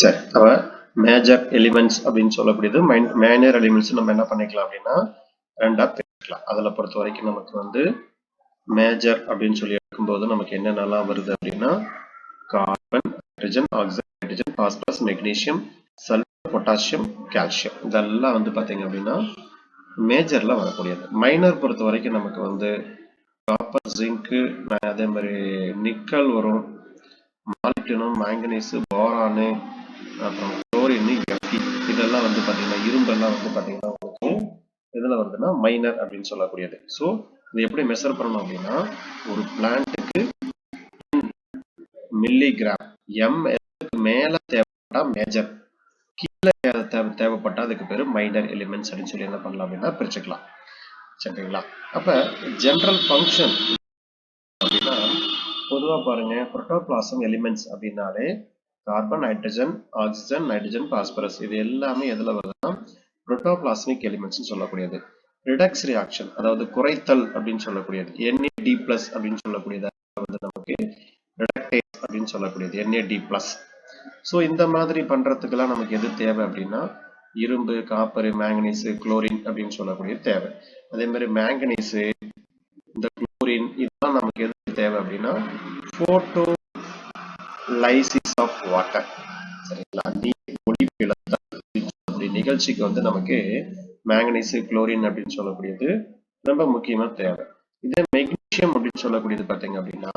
சரி, அப்ப major elements அப்படின்னு சொல்லக்கூடியது மைனர் எலிமெண்ட்ஸ் நம்ம என்ன பண்ணிக்கலாம் அப்படின்னா ரெண்டா பிரிக்கலாம். அதுல பொறுத்த வரைக்கும் நமக்கு வந்து மேஜர் அப்படின்னு சொல்லி எடுக்கும்போது நமக்கு என்னென்னலாம் வருது அப்படின்னா carbon, hydrogen, oxygen, hydrogen, phosphorus, magnesium, sulphur, potassium, calcium இதெல்லாம் வந்து பாத்தீங்க அப்படின்னா மேஜர்ல வரக்கூடியது. மைனர் பொறுத்த வரைக்கும் நமக்கு வந்து காப்பர், ஜிங்க், அதே மாதிரி நிக்கல் வரும், மாலிப்டினம், மாங்கனீஸ், போரானு, அப்புறம் குளோரின், எஃபி இதெல்லாம் வந்து பாத்தீங்கன்னா இரும்பெல்லாம் வந்து பாத்தீங்கன்னா உங்களுக்கு எதுல வருதுன்னா மைனர் அப்படின்னு சொல்லக்கூடியது. ஸோ இது எப்படி மெஷர் பண்ணணும் அப்படின்னா ஒரு பிளான்ட்டுக்கு மில்லிகிராம் மேல தேவைப்பட்டா மேஜர், கீழே தேவைப்பட்டா அதுக்கு பேரு மைனர் எலிமெண்ட்ஸ் அப்படின்னு சொல்லி என்ன பண்ணலாம் அப்படின்னா பிரிச்சுக்கலாம். சரிங்களா? அப்ப ஜெனரல் ஃபங்க்ஷன் அப்படின்னா பொதுவா பாருங்க புரோட்டோபிளாசம் எலிமெண்ட்ஸ் அப்படின்னாலே carbon, hydrogen, oxygen, nitrogen, phosphorus இது எல்லாமே எதுல வருதுன்னா புரோட்டோபிளாஸ்மிக் எலிமெண்ட்ஸ் சொல்லக்கூடியது. ரிடக்ஸ் ரியாக்ஷன் அதாவது குறைத்தல் அப்படின்னு சொல்லக்கூடியது NAD+ அப்படின்னு சொல்லக்கூடியது வந்து நமக்கு ரிடக்டேஸ் அப்படின்னு சொல்லக்கூடியது NAD+. ஸோ இந்த மாதிரி பண்றதுக்கெல்லாம் நமக்கு எது தேவை அப்படின்னா இரும்பு, காப்பர், மேங்கனீஸ், குளோரின் அப்படின்னு சொல்லக்கூடியது தேவை. அதே மாதிரி மேங்கனீஸ், இந்த குளோரின் இதெல்லாம் நமக்கு எது தேவை அப்படின்னா போட்டோ லைசிஸ் ஆஃப் வாட்டர், சரிங்களா, நீர் ஒளி பிளத்தல் நிகழ்ச்சிக்கு வந்து நமக்கு மேங்கனீஸ், குளோரின் அப்படின்னு சொல்லக்கூடியது ரொம்ப முக்கியமா தேவை. இதே மெக்னீசியம் அப்படின்னு சொல்லக்கூடியது பாத்தீங்க அப்படின்னா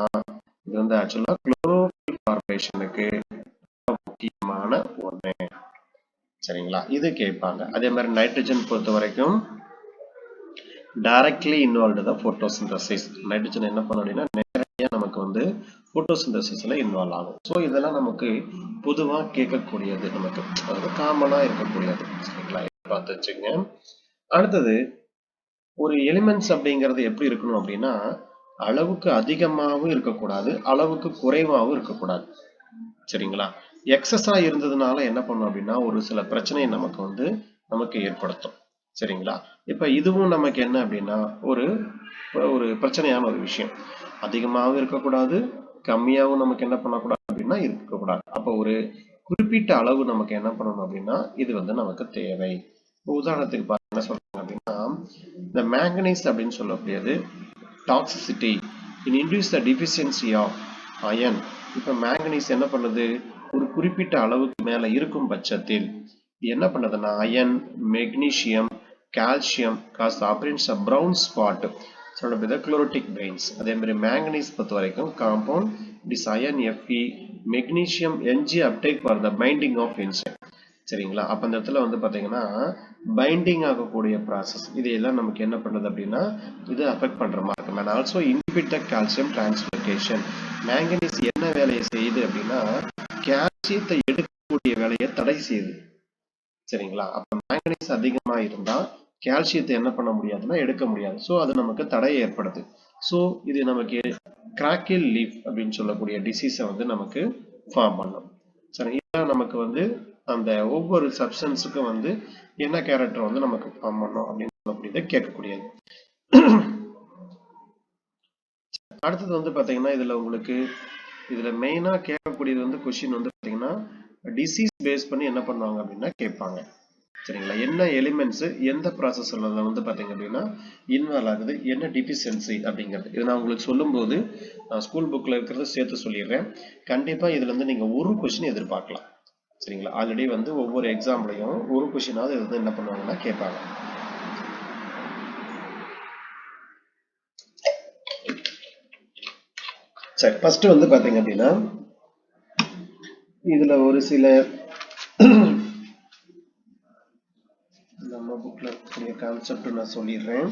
இது வந்து ஆக்சுவலா குளோரோபில் ஃபார்மேஷனுக்கு முக்கியமான ஒண்ணு. சரிங்களா, இது கேட்பாங்க. அதே மாதிரி நைட்ரஜன் பொறுத்த வரைக்கும் டைரக்ட்லி இன்வால்வ்டு தான் போட்டோசிந்தசிஸ். நைட்ரஜன் என்ன பண்ணும் அப்படின்னா நேரடியா நமக்கு வந்து போட்டோசிந்தசிஸ்ல இன்வால்வ் ஆகும். ஸோ இதெல்லாம் நமக்கு பொதுவா கேட்கக்கூடியது, நமக்கு அதாவது காமனா இருக்கக்கூடியது. சரிங்களா, பார்த்து வச்சுங்க. அடுத்தது ஒரு எலிமெண்ட்ஸ் அப்படிங்கிறது எப்படி இருக்கணும் அப்படின்னா அளவுக்கு அதிகமாகவும் இருக்கக்கூடாது, அளவுக்கு குறைவாகவும் இருக்கக்கூடாது. சரிங்களா, எக்ஸஸா இருந்ததுனால என்ன பண்ணும் அப்படின்னா ஒரு சில பிரச்சனையை நமக்கு ஏற்படுத்தும். சரிங்களா, இப்ப இதுவும் நமக்கு என்ன அப்படின்னா ஒரு பிரச்சனையான ஒரு விஷயம். அதிகமாகவும் இருக்கக்கூடாது, கம்மியாகவும் நமக்கு என்ன பண்ணக்கூடாது அப்படின்னா இருக்கக்கூடாது. அப்ப ஒரு குறிப்பிட்ட அளவு நமக்கு என்ன பண்ணணும் அப்படின்னா இது வந்து நமக்கு தேவை. உதாரணத்துக்கு பாருங்க என்ன சொல்றாங்க அப்படின்னா இந்த மேங்கனீஸ் அப்படின்னு சொல்லக்கூடியது toxicity in induce the deficiency of iron. இப்ப மேங்கனீஸ் என்ன பண்ணுது ஒரு குறிப்பிட்ட அளவுக்கு மேல இருக்கும் பட்சத்தில் என்ன பண்ணுதுன்னா iron, magnesium, calcium cause appearance of brown spot surrounded by the chlorotic grains. அதே மாதிரி மேங்கனீஸ் பொறுத்த வரைக்கும் compound this iron Fe, magnesium Ng uptake for the binding of enzyme. சரிங்களா, அப்ப அந்த இடத்துல வந்து பாத்தீங்கன்னா பைண்டிங் ஆகக்கூடிய ப்ராசஸ் இது எல்லாம் நமக்கு என்ன பண்ணுது அப்படின்னா இது அஃபெக்ட் பண்ற மாதிரி இருக்கும். And also inhibit the calcium translocation. Manganese என்ன வேலையை செய்யுது அப்படின்னா கால்சியத்தை எடுக்கக்கூடிய வேலையை தடை செய்யுது. சரிங்களா, அப்ப மேங்கனீஸ் அதிகமா இருந்தா கால்சியத்தை என்ன பண்ண முடியாதுன்னா எடுக்க முடியாது. ஸோ அது நமக்கு தடையை ஏற்படுது. ஸோ இது நமக்கு கிராக்கில் லீஃப் அப்படின்னு சொல்லக்கூடிய டிசீஸை வந்து நமக்கு ஃபார்ம் பண்ணும். சரி, இதான் நமக்கு வந்து அந்த ஒவ்வொரு சப்ஸ்டன்ஸுக்கும் வந்து என்ன கேரக்டர் வந்து நமக்கு ஃபார்ம் பண்ணும் அப்படின்னு சொல்லக்கூடியதை கேட்கக்கூடியது. அடுத்தது வந்து பாத்தீங்கன்னா இதுல மெயினா கேட்கக்கூடியது வந்து கொஸ்டின் வந்து பாத்தீங்கன்னா டிசீஸ் பேஸ் பண்ணி என்ன பண்ணுவாங்க அப்படின்னா கேட்பாங்க. சரிங்களா, என்ன எலிமெண்ட்ஸ் எந்த ப்ராசஸ்ல வந்து பாத்தீங்க அப்படின்னா இன்வால்வ் ஆகுது, என்ன டிஃபிஷியன்சி அப்படிங்கிறது இது நான் உங்களுக்கு சொல்லும்போது நான் ஸ்கூல் புக்ல இருக்கிறத சேர்த்து சொல்லிடுறேன். கண்டிப்பா இதுல இருந்து நீங்க ஒரு கொஸ்டின் எதிர்பார்க்கலாம். சரிங்களா, ஆல்ரெடி வந்து ஒவ்வொரு எக்ஸாம்லயும் ஒரு கொஸ்டினாவது இது என்ன பண்ணுவாங்கன்னா கேட்பாங்க. சரி, ஃபர்ஸ்ட் வந்து பாத்தீங்க அப்படின்னா இதுல ஒரு சில நம்ம புக்ல இருக்கக்கூடிய கான்செப்ட் நான் சொல்லிடுறேன்.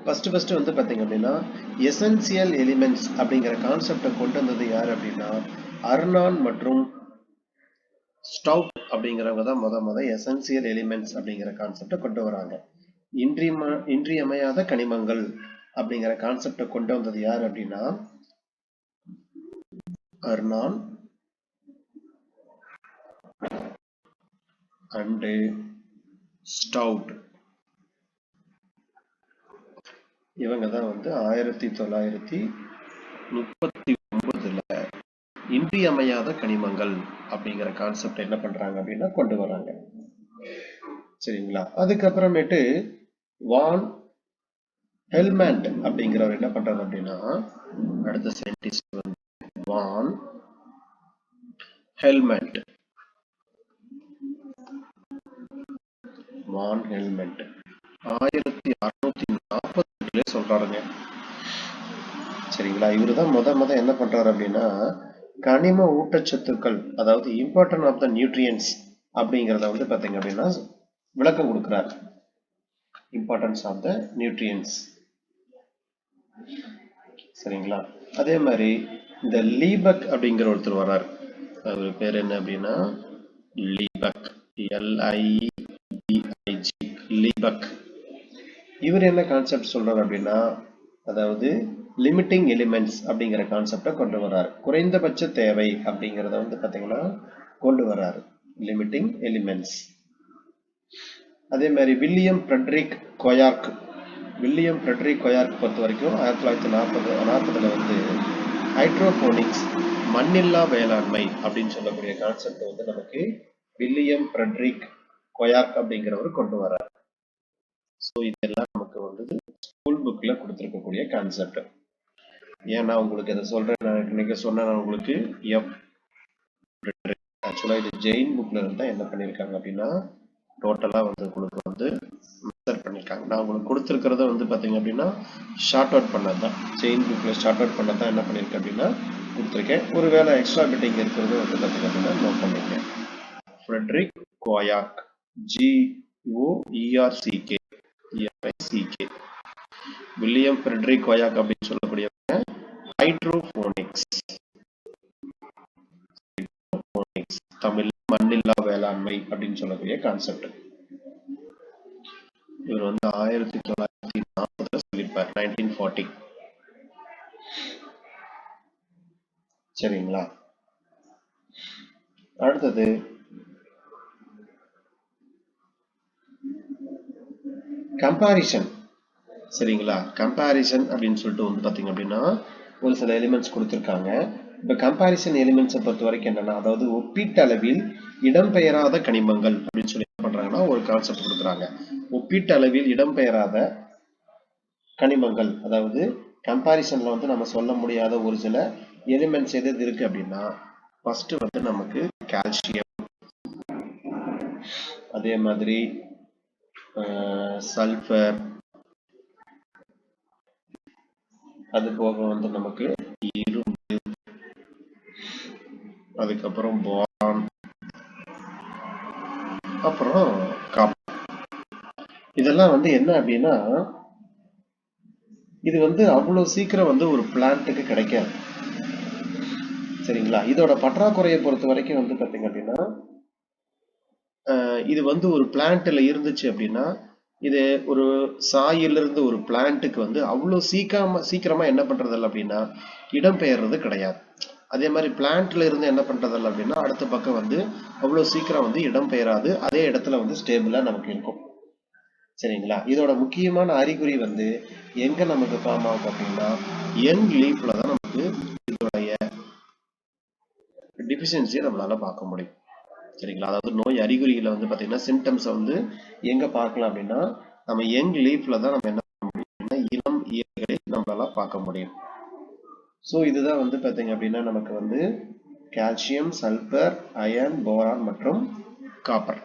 ஃபர்ஸ்ட் வந்து பாத்தீங்க அப்படின்னா எசென்சியல் எலிமெண்ட்ஸ் அப்படிங்கிற கான்செப்டை கொண்டு வந்தது யார் அப்படின்னா அர்னான் மற்றும் ஸ்டவுட் அப்படிங்கிறவங்க தான் முத எசென்சியல் எலிமெண்ட்ஸ் அப்படிங்கிற கான்செப்டை கொண்டு வராங்க. இன்றியமையாத கனிமங்கள் அப்படிங்கிற கான்செப்டை கொண்டு வந்தது யார் அப்படின்னா அர்னான் அண்ட் ஸ்டவுட். இவங்க தான் வந்து 1939 இன்றியமையாத கனிமங்கள் அப்படிங்கிற கான்செப்ட் என்ன பண்றாங்க அப்படின்னா கொண்டு வராங்க. சரிங்களா? அதுக்கப்புறமேட்டு வான் ஹெல்மண்ட் அப்படிங்கிறவர் என்ன பண்றாரு அப்படின்னா, அடுத்த சயின்டிஸ்ட் வந்து வான் ஹெல்மண்ட். வான் ஹெல்மண்ட் 1640 சொல்றாருங்க. சரிங்களா? இவருதான் முத என்ன பண்றாரு அப்படின்னா, கனிம ஊட்டச்சத்துக்கள், அதாவது இம்பார்ட்டன்ட் ஆஃப் த நியூட்ரியன்ஸ் அப்படிங்கிறத வந்து பாத்தீங்க அப்படின்னா விளக்கம் கொடுக்கிறார். Importance of the nutrients. சரிங்களா? அதே மாதிரி இந்த லீபக் அப்படிங்கிற ஒருத்தர் வர்றார். அவர் பேர் என்ன அப்படின்னா லீபக், LIBIG, லீபக். இவர் என்ன கான்செப்ட் சொல்றாரு அப்படின்னா, அதாவது லிமிட்டிங் எலிமெண்ட்ஸ் அப்படிங்கிற கான்செப்டை கொண்டு வர்றாரு. குறைந்தபட்ச தேவை அப்படிங்கிறத வந்து பாத்தீங்கன்னா கொண்டு வர்றாரு, லிமிட்டிங் எலிமெண்ட்ஸ். அதே மாதிரி வில்லியம் ஃப்ரெட்ரிக் கொயார்க். வில்லியம் ஃப்ரெட்ரிக் கொயார்க் பொறுத்த வரைக்கும் 1940 வந்து ஹைட்ரோபோனிக்ஸ், மண்ணில்லா வேளாண்மை அப்படின்னு சொல்லக்கூடிய கான்செப்ட் வந்து நமக்கு வில்லியம் ஃப்ரெட்ரிக் கொயார்க் அப்படிங்கிறவர் கொண்டு வர்றார். ஸோ இதெல்லாம் நமக்கு வந்து ஸ்கூல் புக்ல கொடுத்துருக்கக்கூடிய கான்செப்ட். ஏன் நான் உங்களுக்கு இதை சொல்றேன், நான் இன்னைக்கு சொன்னேன் உங்களுக்கு ஆக்சுவலா இது ஜெயின் புக்ல இருந்தா என்ன பண்ணிருக்காங்க அப்படின்னா டோட்டலா வந்து உங்களுக்கு வந்து மெத்தட் பண்ணிருக்காங்க. நான் உங்களுக்கு கொடுத்துருக்கிறத வந்து பாத்தீங்க அப்படின்னா ஷார்ட் அவுட் பண்ணதுதான், ஜெயின் புக்ல ஷார்ட் அவுட் பண்ணதான் என்ன பண்ணிருக்கேன் அப்படின்னா கொடுத்துருக்கேன். ஒருவேளை எக்ஸ்ட்ரா பிட்டிங் இருக்கிறது வந்து பாத்தீங்க அப்படின்னா நோட் பண்ணிருக்கேன். ஃப்ரெட்ரிக் கொயார்க், GOERCK, வில்லியம் ஃப்ரெட்ரிக் கொயார்க் அப்படின்னு சொல்லக்கூடியவங்க ஹைட்ரோபோனிக்ஸ், தமிழ் மண்ணில்லா வேளாண்மை அப்படின்னு சொல்லக்கூடிய கான்செப்ட். இவர் வந்து 1940 சொல்லியிருப்பார், 1940. சரிங்களா? அடுத்தது கம்பாரிசன். சரிங்களா? கம்பாரிசன் அப்படின்னு சொல்லிட்டு வந்து பாத்தீங்க அப்படின்னா ஒரு சில எலிமெண்ட்ஸ் கொடுத்துருக்காங்க. இப்ப கம்பாரிசன் எலிமெண்ட்ஸை பொறுத்த வரைக்கும் என்னன்னா, அதாவது ஒப்பீட்டளவில் இடம்பெயராத கனிமங்கள் அப்படின்னு சொல்லி என்ன பண்றாங்கன்னா ஒரு கான்செப்ட் கொடுக்குறாங்க. ஒப்பீட்டளவில் இடம்பெயராத கனிமங்கள், அதாவது கம்பாரிசன்ல வந்து நம்ம சொல்ல முடியாத ஒரு சில எலிமெண்ட்ஸ் எது இருக்கு அப்படின்னா, ஃபர்ஸ்ட் வந்து நமக்கு கால்சியம், அதே மாதிரி சல்பர், அது போக வந்து நமக்கு இரும்பு, அதுக்கப்புறம் போரான், அப்புறம் காப்பர். இதெல்லாம் வந்து என்ன அப்படின்னா, இது வந்து அவ்வளவு சீக்கிரம் வந்து ஒரு பிளான்ட்டுக்கு கிடைக்காது. சரிங்களா? இதோட பற்றாக்குறையை பொறுத்த வரைக்கும் வந்து பாத்தீங்க அப்படின்னா, இது வந்து ஒரு பிளான்ட்ல இருந்துச்சு அப்படின்னா, இது ஒரு சாயிலிருந்து ஒரு பிளான்ட்டுக்கு வந்து அவ்வளவு சீக்கிரமா என்ன பண்றதில்ல அப்படின்னா இடம்பெயர்றது கிடையாது. அதே மாதிரி பிளான்ட்ல இருந்து என்ன பண்றதில்ல அப்படின்னா அடுத்த பக்கம் வந்து அவ்வளவு சீக்கிரம் வந்து இடம்பெயராது, அதே இடத்துல வந்து ஸ்டேபிளா நமக்கு இருக்கும். சரிங்களா? இதோட முக்கியமான அறிகுறி வந்து எங்க நமக்கு ஃபார்ம் ஆகும் அப்படின்னா யங் லீஃப்ல தான் நமக்கு இதோடைய டிஃபிஷியன்சியை நம்மளால பார்க்க முடியும். சரிங்களா? அதாவது நோய் அறிகுறிகளை வந்து பாத்தீங்கன்னா சிம்டம்ஸ் வந்து எங்க பார்க்கலாம் அப்படின்னா நம்ம யங் லீஃப்ல தான் நம்ம என்ன பண்ண முடியும், இளம் இலைகளை நம்மளால பார்க்க முடியும். ஸோ இதுதான் வந்து பாத்தீங்க அப்படின்னா நமக்கு வந்து கால்சியம், சல்பர், அயர்ன், போரான் மற்றும் காப்பர்.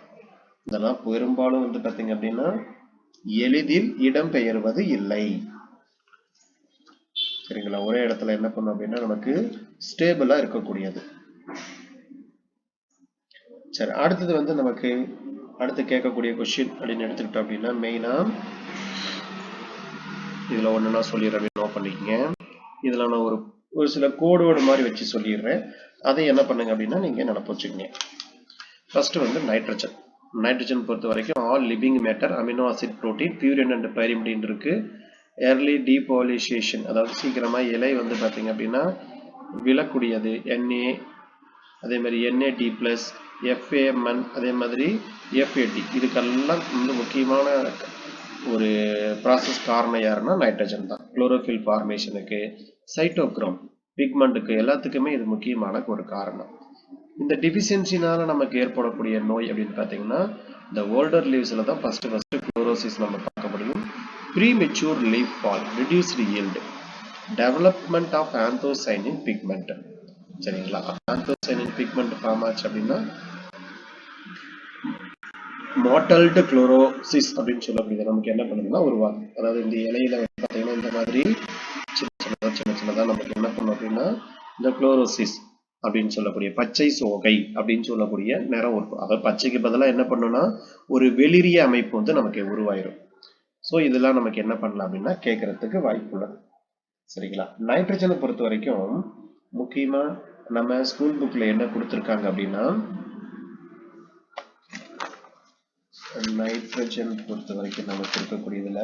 இதெல்லாம் பெரும்பாலும் வந்து பாத்தீங்க அப்படின்னா எளிதில் இடம்பெயர்வது இல்லை. சரிங்களா? ஒரே இடத்துல என்ன பண்ணும் அப்படின்னா நமக்கு ஸ்டேபிளா இருக்கக்கூடியது. சரி, அடுத்தது வந்து நமக்கு அடுத்து கேட்கக்கூடிய கொஸ்டின் அப்படின்னு எடுத்துக்கிட்டோம் அப்படின்னா மெயினா இதுல ஒண்ணு நான் சொல்லிடுறேன், நோட் பண்ணிக்கங்க. இதுல நான் ஒரு சில கோடு மாதிரி வச்சு சொல்லிடுறேன், அதை என்ன பண்ணுங்க அப்படின்னா நீங்க நினைப்பு வச்சுக்கங்க. ஃபர்ஸ்ட் வந்து நைட்ரஜன். நைட்ரஜன் பொறுத்த வரைக்கும் all living matter, amino acid, protein, purine and pyrimidine இருக்கு. ஏர்லி டீபாலிசேஷன், அதாவது சீக்கிரமா இலை வந்து பாத்தீங்க அப்படின்னா விழக்கூடியது, NA, அதே மாதிரி NAD+, FAMN, அதே மாதிரி FAT. இதுக்கெல்லாம் வந்து முக்கியமான ஒரு ப்ராசஸ் காரணம் யாருன்னா நைட்ரஜன் தான். குளோரோஃபில் ஃபார்மேஷனுக்கு, சைட்டோக்ரோம், பிக்மெண்ட்டுக்கு எல்லாத்துக்குமே இது முக்கியமான ஒரு காரணம். இந்த டிஃபிஷியன்சினால நமக்கு ஏற்படக்கூடிய நோய் அப்படின்னு பார்த்தீங்கன்னா இந்த ஓல்டர் லீவ்ஸ்ல தான் ஃபர்ஸ்ட் குளோரோசிஸ் நம்ம பார்க்க முடியும். Premature leaf fall, reduced yield, development of anthocyanin pigment. சரிங்களா, ஆந்தோசைனின் பிக்மெண்ட் ஃபார்ம் ஆச்சு அப்படின்னா மோட்டல்டு குளோரோசிஸ் அப்படின்னு சொல்லக்கூடியது நமக்கு என்ன பண்ணுதுன்னா உருவாகும். அதாவது இந்த இலையில பார்த்தீங்கன்னா இந்த மாதிரி சின்ன சின்னதா நமக்கு என்ன பண்ணும் அப்படின்னா இந்த குளோரோசிஸ் அப்படின்னு சொல்லக்கூடிய பச்சை சோகை அப்படின்னு சொல்லக்கூடிய நிறம் இருக்கும். அதாவது பச்சைக்கு பதிலாக என்ன பண்ணுன்னா ஒரு வெளிரிய அமைப்பு வந்து நமக்கு உருவாயிரும். ஸோ இதெல்லாம் நமக்கு என்ன பண்ணலாம் அப்படின்னா கேட்கறதுக்கு வாய்ப்பு உள்ளது. சரிங்களா, நைட்ரஜனை பொறுத்த வரைக்கும் முக்கியமா நம்ம ஸ்கூல் புக்ல என்ன கொடுத்துருக்காங்க அப்படின்னா நைட்ரஜன் பொறுத்த வரைக்கும் நமக்கு இருக்கக்கூடியதுல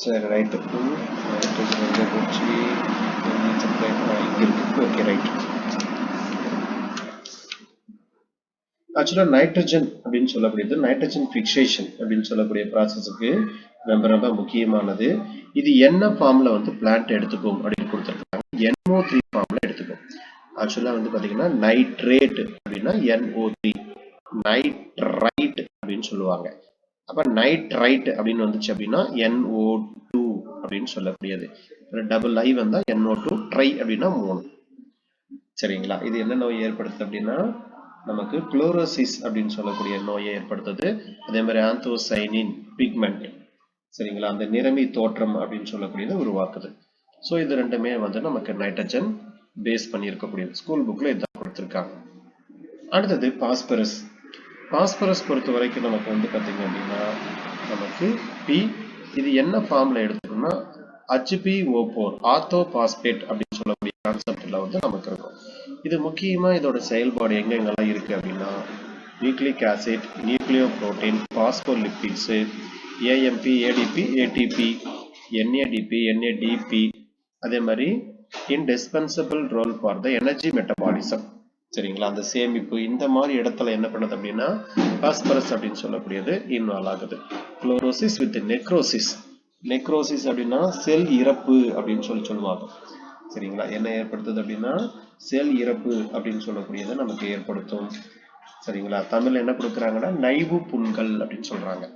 சரி ரைட்டு, நைட்ரஜன் எங்கே போச்சு, இங்கே இருக்கு. Okay right. ஆக்சுவலா நைட்ரஜன் அப்படின்னு சொல்லக்கூடியது நைட்ரஜன் பிக்சேஷன் அப்படின்னு சொல்லக்கூடிய ப்ராசஸுக்கு ரொம்ப ரொம்ப முக்கியமானது. இது என்ன ஃபார்ம்ல வந்து பிளான்ட் எடுத்துக்கும் அப்படின்னு கொடுத்துருக்காங்க. NO3 ஃபார்ம்ல எடுத்துக்கும். ஆக்சுவலா வந்து பாத்தீங்கன்னா நைட்ரேட் அப்படின்னா NO3, நைட்ரைட் அப்படின்னு சொல்லுவாங்க. அப்ப நைட்ரைட் அப்படின்னு வந்துச்சு அப்படின்னா NO2 அப்படின்னு சொல்லக்கூடியது. டபுள் ஐ வந்தா NO2, ட்ரை அப்படின்னா 3. சரிங்களா, இது என்ன நோய் ஏற்படுத்துது அப்படின்னா நமக்கு குளோரோசிஸ் அப்படின்னு சொல்லக்கூடிய நோயை ஏற்படுத்துது. அதே மாதிரி ஆந்தோசைனின் பிக்மெண்ட், சரிங்களா, அந்த நிறமி தோற்றம் அப்படின்னு சொல்லக்கூடியது உருவாக்குது. ஸோ இது ரெண்டுமே வந்து நமக்கு நைட்ரஜன் பேஸ் பண்ணி இருக்கக்கூடியது. ஸ்கூல் புக்ல இதான் கொடுத்துருக்காங்க. அடுத்தது பாஸ்பரஸ். பாஸ்பரஸ் பொறுத்த வரைக்கும் நமக்கு வந்து பார்த்தீங்க அப்படின்னா நமக்கு பி, இது என்ன ஃபார்ம்ல எடுத்துக்கணும்னா HPO4 ஆர்த்தோபாஸ்பேட் அப்படின்னு சொல்லக்கூடிய கான்செப்ட்ல வந்து நமக்கு இருக்கும். இது முக்கியமா இதோட செயல்பாடு எங்கெங்கெல்லாம் இருக்கு அப்படின்னா nucleic acid, nucleoprotein, phospholipids, AMP, ADP, ATP, NADP, NADP, அதே மாதிரி indispensable role for the energy metabolism. சரிங்களா, அந்த சேமிப்பு இந்த மாதிரி இடத்துல என்ன பண்ணுது அப்படின்னா பாஸ்பரஸ் அப்படின்னு சொல்லக்கூடியது இன்வால்வ் ஆகுது. Chlorosis with necrosis. நெக்ரோசிஸ் அப்படின்னா செல் இறப்பு அப்படின்னு சொல்லுவாங்க. சரிங்களா, என்ன ஏற்படுத்துது அப்படின்னா செல் இறப்பு அப்படின்னு சொல்லக்கூடியதை நமக்கு ஏற்படுத்தும். சரிங்களா, தமிழ்ல என்ன கொடுக்குறாங்கன்னா நைவு புண்கள் அப்படின்னு சொல்றாங்க.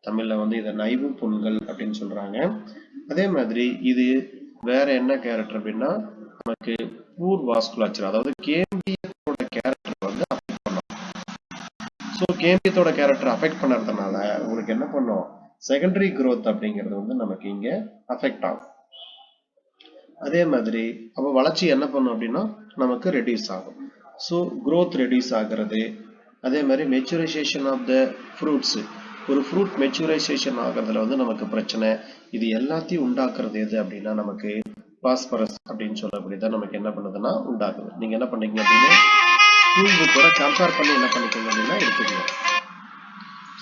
தமிழ்ல வந்து இதை நைவு புண்கள் அப்படின்னு சொல்றாங்க. அதே மாதிரி இது வேற என்ன கேரக்டர் அப்படின்னா நமக்கு பூர் வாஸ்குலாச்சர், அதாவது கேம்பியத்தோட கேரக்டர் வந்து அஃபெக்ட் பண்ணும். ஸோ கேம்பியத்தோட கேரக்டர் அஃபெக்ட் பண்ணுறதுனால உங்களுக்கு என்ன பண்ணும் செகண்டரி growth அப்படிங்கிறது வந்து நமக்கு இங்க அஃபெக்ட் ஆகும். அதே மாதிரி அப்போ வளர்ச்சி என்ன பண்ணும் அப்படின்னா நமக்கு ரெடியூஸ் ஆகும். ஸோ growth ரெடியூஸ் ஆகிறது. அதே மாதிரி மெச்சூரைசேஷன் ஆஃப் த ஃப்ரூட்ஸ், ஒரு ஃப்ரூட் மெச்சூரைசேஷன் ஆகிறதுல வந்து நமக்கு பிரச்சனை. இது எல்லாத்தையும் உண்டாக்குறது எது அப்படின்னா நமக்கு பாஸ்பரஸ் அப்படின்னு சொல்லக்கூடியதான் நமக்கு என்ன பண்ணுதுன்னா உண்டாக்குது. நீங்க என்ன பண்ணீங்க அப்படின்னா ஸ்கூல் புக்கோட கம்பேர் பண்ணி என்ன பண்ணிக்கோங்க அப்படின்னா எடுத்துக்கணும்.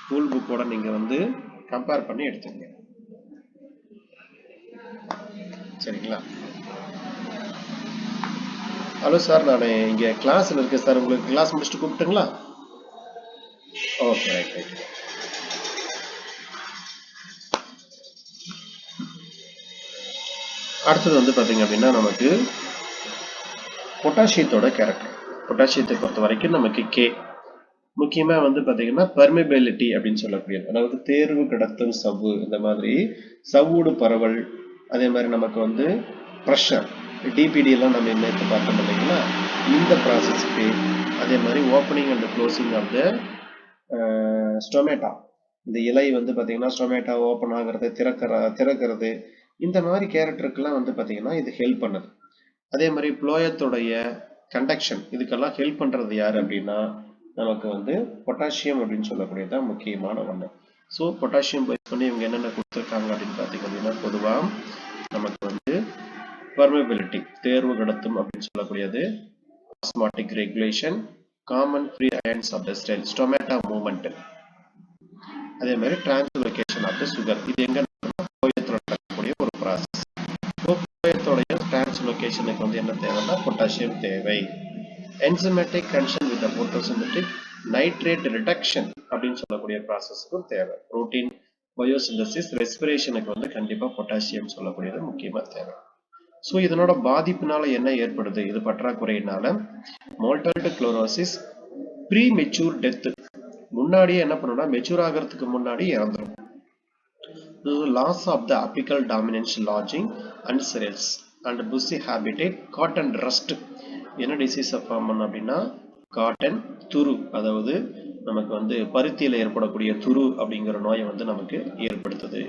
ஸ்கூல் புக்கோட நீங்க வந்து கம்பேர் பண்ணி எடுத்துக்கங்க. சரிங்களா, ஹலோ சார், நான் இங்கே கிளாஸில் இருக்கேன் சார், உங்களுக்கு கிளாஸ் முடிச்சுட்டு கூப்பிட்டுங்களா? Okay right right. அடுத்தது வந்து பார்த்தீங்க அப்படின்னா நமக்கு பொட்டாசியத்தோட கேரக்டர். பொட்டாசியத்தை பொறுத்த வரைக்கும் நமக்கு கே முக்கியமாக வந்து பார்த்தீங்கன்னா பெர்மிபிலிட்டி அப்படின்னு சொல்லக்கூடியது, அதாவது தேர்வு கடத்தும் சவ்வு, இந்த மாதிரி சவ்வூடு பரவல். அதே மாதிரி நமக்கு வந்து ப்ரெஷர், டிபிடி எல்லாம் நம்ம நேற்று பார்த்தோம் இல்லைங்களா, இந்த ப்ராசஸ்க்கு. அதே மாதிரி opening and closing of the stomata, இந்த இலை வந்து பார்த்தீங்கன்னா ஸ்டொமேட்டா ஓப்பன் ஆகிறது, திறக்கிறது, இந்த மாதிரி கேரக்டருக்கெல்லாம் வந்து பார்த்தீங்கன்னா இது ஹெல்ப் பண்ணுது. அதே மாதிரி புளோயத்தோடைய கண்டக்ஷன், இதுக்கெல்லாம் ஹெல்ப் பண்ணுறது யார் அப்படின்னா நமக்கு வந்து பொட்டாசியம் அப்படின்னு சொல்லக்கூடியதான் முக்கியமான ஒன்று. ஸோ பொட்டாசியம் பேஸ் பண்ணி இவங்க என்னென்ன கொடுத்துருக்காங்க அப்படின்னு பார்த்தீங்க அப்படின்னா பொதுவாக நமக்கு வந்து பெர்மிபிலிட்டி, தேர்வு கடத்தும் அப்படின்னு சொல்லக்கூடியது, osmotic regulation, common free ions of the cell, stomata movement. அதே மாதிரி டிரான்ஸ்லோகேஷன் ஆஃப் த சுகர். இது எங்க கோயத்தில் நடக்கக்கூடிய ஒரு ப்ராசஸ். கோயத்தோடைய டிரான்ஸ்லோகேஷனுக்கு வந்து என்ன தேவைன்னா பொட்டாசியம் தேவை. Enzymatic function with photosynthetic nitrate reduction அப்படின்னு சொல்லக்கூடிய ப்ராசஸ்க்கும் தேவை. புரோட்டீன் பயோசிந்தசிஸ் ரெஸ்பிரேஷனுக்கு வந்து கண்டிப்பா பொட்டாசியம் சொல்லக்கூடியது முக்கியமா தேவை. ஸோ இதனோட பாதிப்புனால என்ன ஏற்படுது? இது பற்றாக்குறையினால mottled chlorosis, premature death, முன்னாடியே என்ன பண்ணணும்னா மெச்சூர் ஆகிறதுக்கு முன்னாடி இறந்துடும். Loss of the apical dominance lodging and cells and bushy habitat, cotton rust. என்ன டிசீஸை ஃபார்ம் பண்ணும் அப்படின்னா காட்டன் துரு, அதாவது நமக்கு வந்து பருத்தியில் ஏற்படக்கூடிய துரு அப்படிங்கிற நோயை வந்து நமக்கு ஏற்படுத்துது.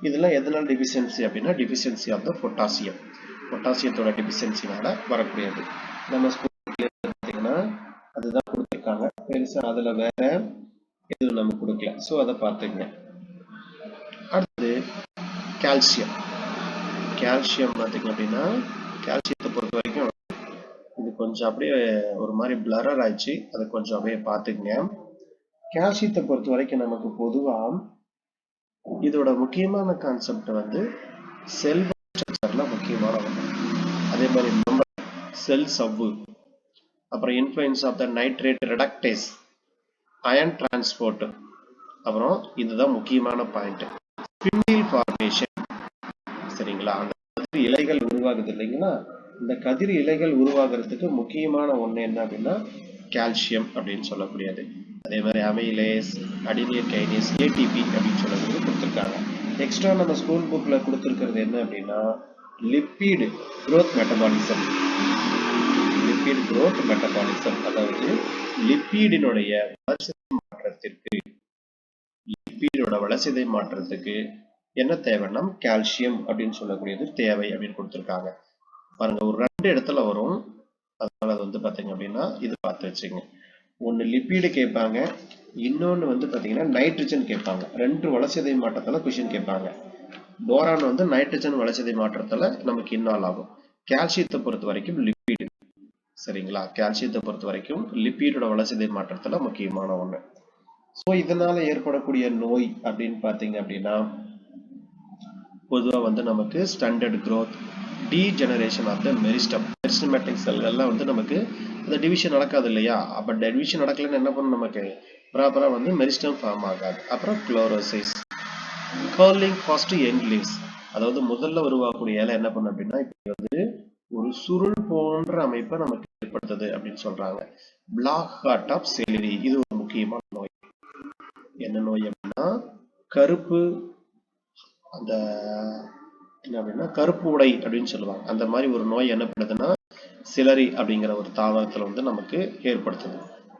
இதெல்லாம் எதனால் டிஃபிஷியன்சி அப்படின்னா டிஃபிஷியன்சி ஆஃப் த பொட்டாசியம், பொட்டாசியத்தோட டிஃபிஷியன்சினால வரக்கூடியது. நம்ம ஸ்கூல்ல பார்த்தீங்கன்னா அதுதான் கொடுத்துருக்காங்க பெருசா, அதுல வேற எதுவும் நம்ம கொடுக்கல. ஸோ அதை பார்த்துங்க. அடுத்தது கால்சியம். கால்சியம் பார்த்தீங்க அப்படின்னா கால்சியத்தை பொறுத்த வரைக்கும் இது கொஞ்சம் அப்படியே ஒரு மாதிரி பிளரர் ஆயிடுச்சு, அதை கொஞ்சம் அப்படியே பார்த்துக்குங்க. கால்சியத்தை பொறுத்த வரைக்கும் நமக்கு பொதுவா இதோட முக்கியமான கான்செப்ட் வந்து செல் ஸ்ட்ரக்சர்ல முக்கியமான ஒன்று. அதே மாதிரி நம்ம செல் சவ்வு, அப்புறம் influence of the nitrate reductase, ion transport, அப்புறம் இதுதான் முக்கியமான பாயிண்ட் ஸ்பிண்டில் ஃபார்மேஷன். சரிங்களா? அந்த கதிர் இலைகள் உருவாகுது இல்லைங்களா? இந்த கதிர் இலைகள் உருவாகிறதுக்கு முக்கியமான ஒண்ணு என்ன அப்படின்னா கால்சியம் அப்படின்னு சொல்லக்கூடியது. அதே மாதிரி அமைலேஸ், அடினின் கைனேஸ், ஏடிபி அப்படின்னு சொல்லக்கூடியது கொடுத்துருக்காங்க. எக்ஸ்ட்ரா நம்ம ஸ்கூல் புக்ல கொடுத்துருக்கிறது என்ன அப்படின்னா lipid growth metabolism. Lipid growth metabolism, அதாவது லிப்பிடினுடைய வளர்சிதை மாற்றத்திற்கு, லிப்பிடோட வளர்சிதை மாற்றத்துக்கு என்ன தேவைன்னா கால்சியம் அப்படின்னு சொல்லக்கூடியது தேவை அப்படின்னு கொடுத்துருக்காங்க. பாருங்க ஒரு 2 இடத்துல வரும், அதனால அது வந்து பாத்தீங்க அப்படின்னா இது பார்த்து வச்சுங்க. ஒன்னு லிப்பிடு கேட்பாங்க, இன்னொன்னு வந்து பாத்தீங்கன்னா நைட்ரஜன் கேட்பாங்க. 2 வளர்சிதை மாற்றத்துல கொஸ்டின் கேட்பாங்க. போரான் வந்து நைட்ரஜன் வளர்சிதை மாற்றத்துல நமக்கு இன்வால்வ் ஆகும். கால்சியத்தை பொறுத்த வரைக்கும் லிப்பிடு. சரிங்களா? கால்சியத்தை பொறுத்த வரைக்கும் லிப்பிடோட வளர்சிதை மாற்றத்துல முக்கியமான ஒண்ணு. ஸோ இதனால ஏற்படக்கூடிய நோய் அப்படின்னு பாத்தீங்க அப்படின்னா பொதுவா வந்து நமக்கு standard growth, degeneration of the meristem, meristematic செல்கள்லாம் வந்து நமக்கு அந்த டிவிஷன் நடக்காது இல்லையா? அப்ப டிவிஷன் நடக்கலன்னு என்ன பண்ணும், நமக்கு ப்ராப்பரா வந்து மெரிஸ்டம் ஃபார்ம் ஆகாது. அப்புறம் chlorosis, curling fast end leaves, அதாவது முதல்ல உருவாகக்கூடிய இலை என்ன பண்ணும் அப்படின்னா இப்ப வந்து ஒரு சுருள் போன்ற அமைப்பை நமக்கு ஏற்படுத்துது அப்படின்னு சொல்றாங்க. பிளாக் ஹார்ட் ஆஃப் செலிரி, இது ஒரு முக்கியமான நோய். என்ன நோய் அப்படின்னா கருப்பு, அந்த என்ன அப்படின்னா கருப்பு உடை அப்படின்னு சொல்லுவாங்க. அந்த மாதிரி ஒரு நோய் என்ன பண்ணுதுன்னா சிலரி அப்படிங்கிற ஒரு தாவரத்துல வந்து நமக்கு ஏற்படுத்துது.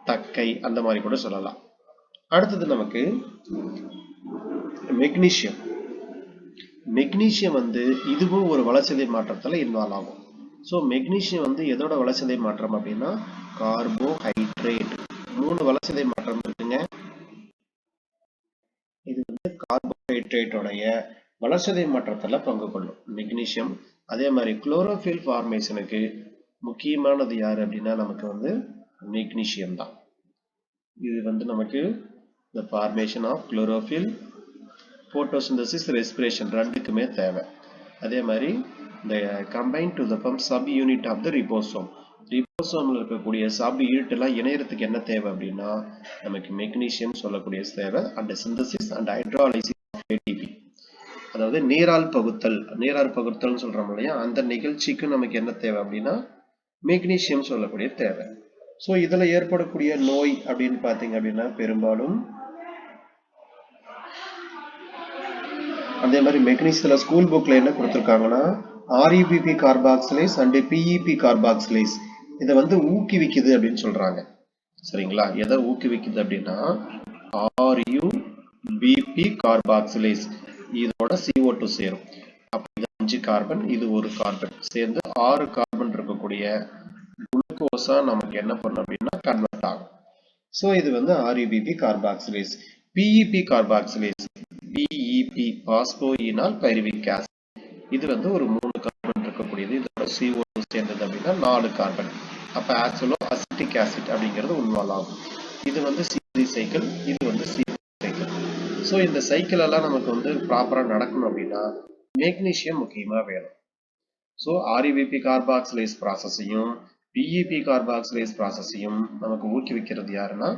தக்கை அந்த மாதிரி கூட சொல்லலாம். அடுத்தது நமக்கு மெக்னீசியம். மெக்னீசியம் வந்து இதுவும் ஒரு வளர்சிதை மாற்றத்துல இன்வால்வ் ஆகும். ஸோ மெக்னீசியம் வந்து எதோட வளர்சிதை மாற்றம் அப்படின்னா கார்போஹைட்ரேட். 3 வளர்சிதை மாற்றம் இருக்குங்க. இது வந்து கார்போஹைட்ரேட்டோடைய வளர்சிதை மாற்றத்துல பங்கு கொள்ளும் மெக்னீசியம். அதே மாதிரி குளோரோஃபில் ஃபார்மேஷனுக்கு முக்கியமானது யாரு அப்படின்னா நமக்கு வந்து மெக்னீசியம் தான். இது வந்து நமக்கு the formation of chlorophyll, photosynthesis, respiration ரெண்டுக்குமே தேவை. அதே மாதிரி இந்த combined to the form sub unit of the ribosome. ரிபோசோம்ல இருக்கக்கூடிய சப் யூனிட் எல்லாம் இணையறதுக்கு என்ன தேவை அப்படின்னா நமக்கு மெக்னீசியம் சொல்லக்கூடிய தேவை. And synthesis and hydrolysis of ATP, அதாவது நீரால் பகுத்தல், நீரால் பகுத்தல் சொல்றோம் இல்லையா, அந்த நிகழ்ச்சிக்கு நமக்கு என்ன தேவை அப்படின்னா மெக்னீசியம் சொல்லக்கூடிய தேவை. ஸோ இதுல ஏற்படக்கூடிய நோய் அப்படின்னு பாத்தீங்க அப்படின்னா பெரும்பாலும் அதே மாதிரி மெக்னீசியத்துல ஸ்கூல் புக்ல என்ன கொடுத்துருக்காங்கன்னா RUPP carboxylase and PIB carboxylase இதை வந்து ஊக்குவிக்குது அப்படின்னு சொல்றாங்க. சரிங்களா? எதை ஊக்குவிக்குது அப்படின்னா ஆர்யூபிபி கார்பாக்சிலேஸ், இதோட CO2 சேரும். அப்ப இது 5 கார்பன், இது ஒரு கார்பன் சேர்ந்து 6 கார்பன் இருக்கக்கூடிய குளுக்கோஸா நமக்கு என்ன பண்ணும் அப்படின்னா கன்வெர்ட் ஆகும். ஸோ இது வந்து RuBP carboxylase. PEP carboxylase, PEP phosphoenol pyruvic acid, இது வந்து ஒரு 3 கார்பன் இருக்கக்கூடியது. இதோட CO2 சேர்ந்தது அப்படின்னா 4 கார்பன். அப்ப ஆக்சுவலா அசிட்டிக் ஆசிட் அப்படிங்கிறது இன்வால்வ் ஆகும். இது வந்து C3 சைக்கிள், இது வந்து C4 சைக்கிள். ஸோ இந்த சைக்கிள் எல்லாம் நமக்கு வந்து ப்ராப்பரா நடக்கணும் அப்படின்னா மெக்னீசியம் முக்கியமா வேணும். ஸோ REBP கார்பாக்சிலேஸ் ப்ராசஸையும் PEP கார்பாக்சிலேஸ் ப்ராசஸையும் நமக்கு ஊக்குவிக்கிறது யாருன்னா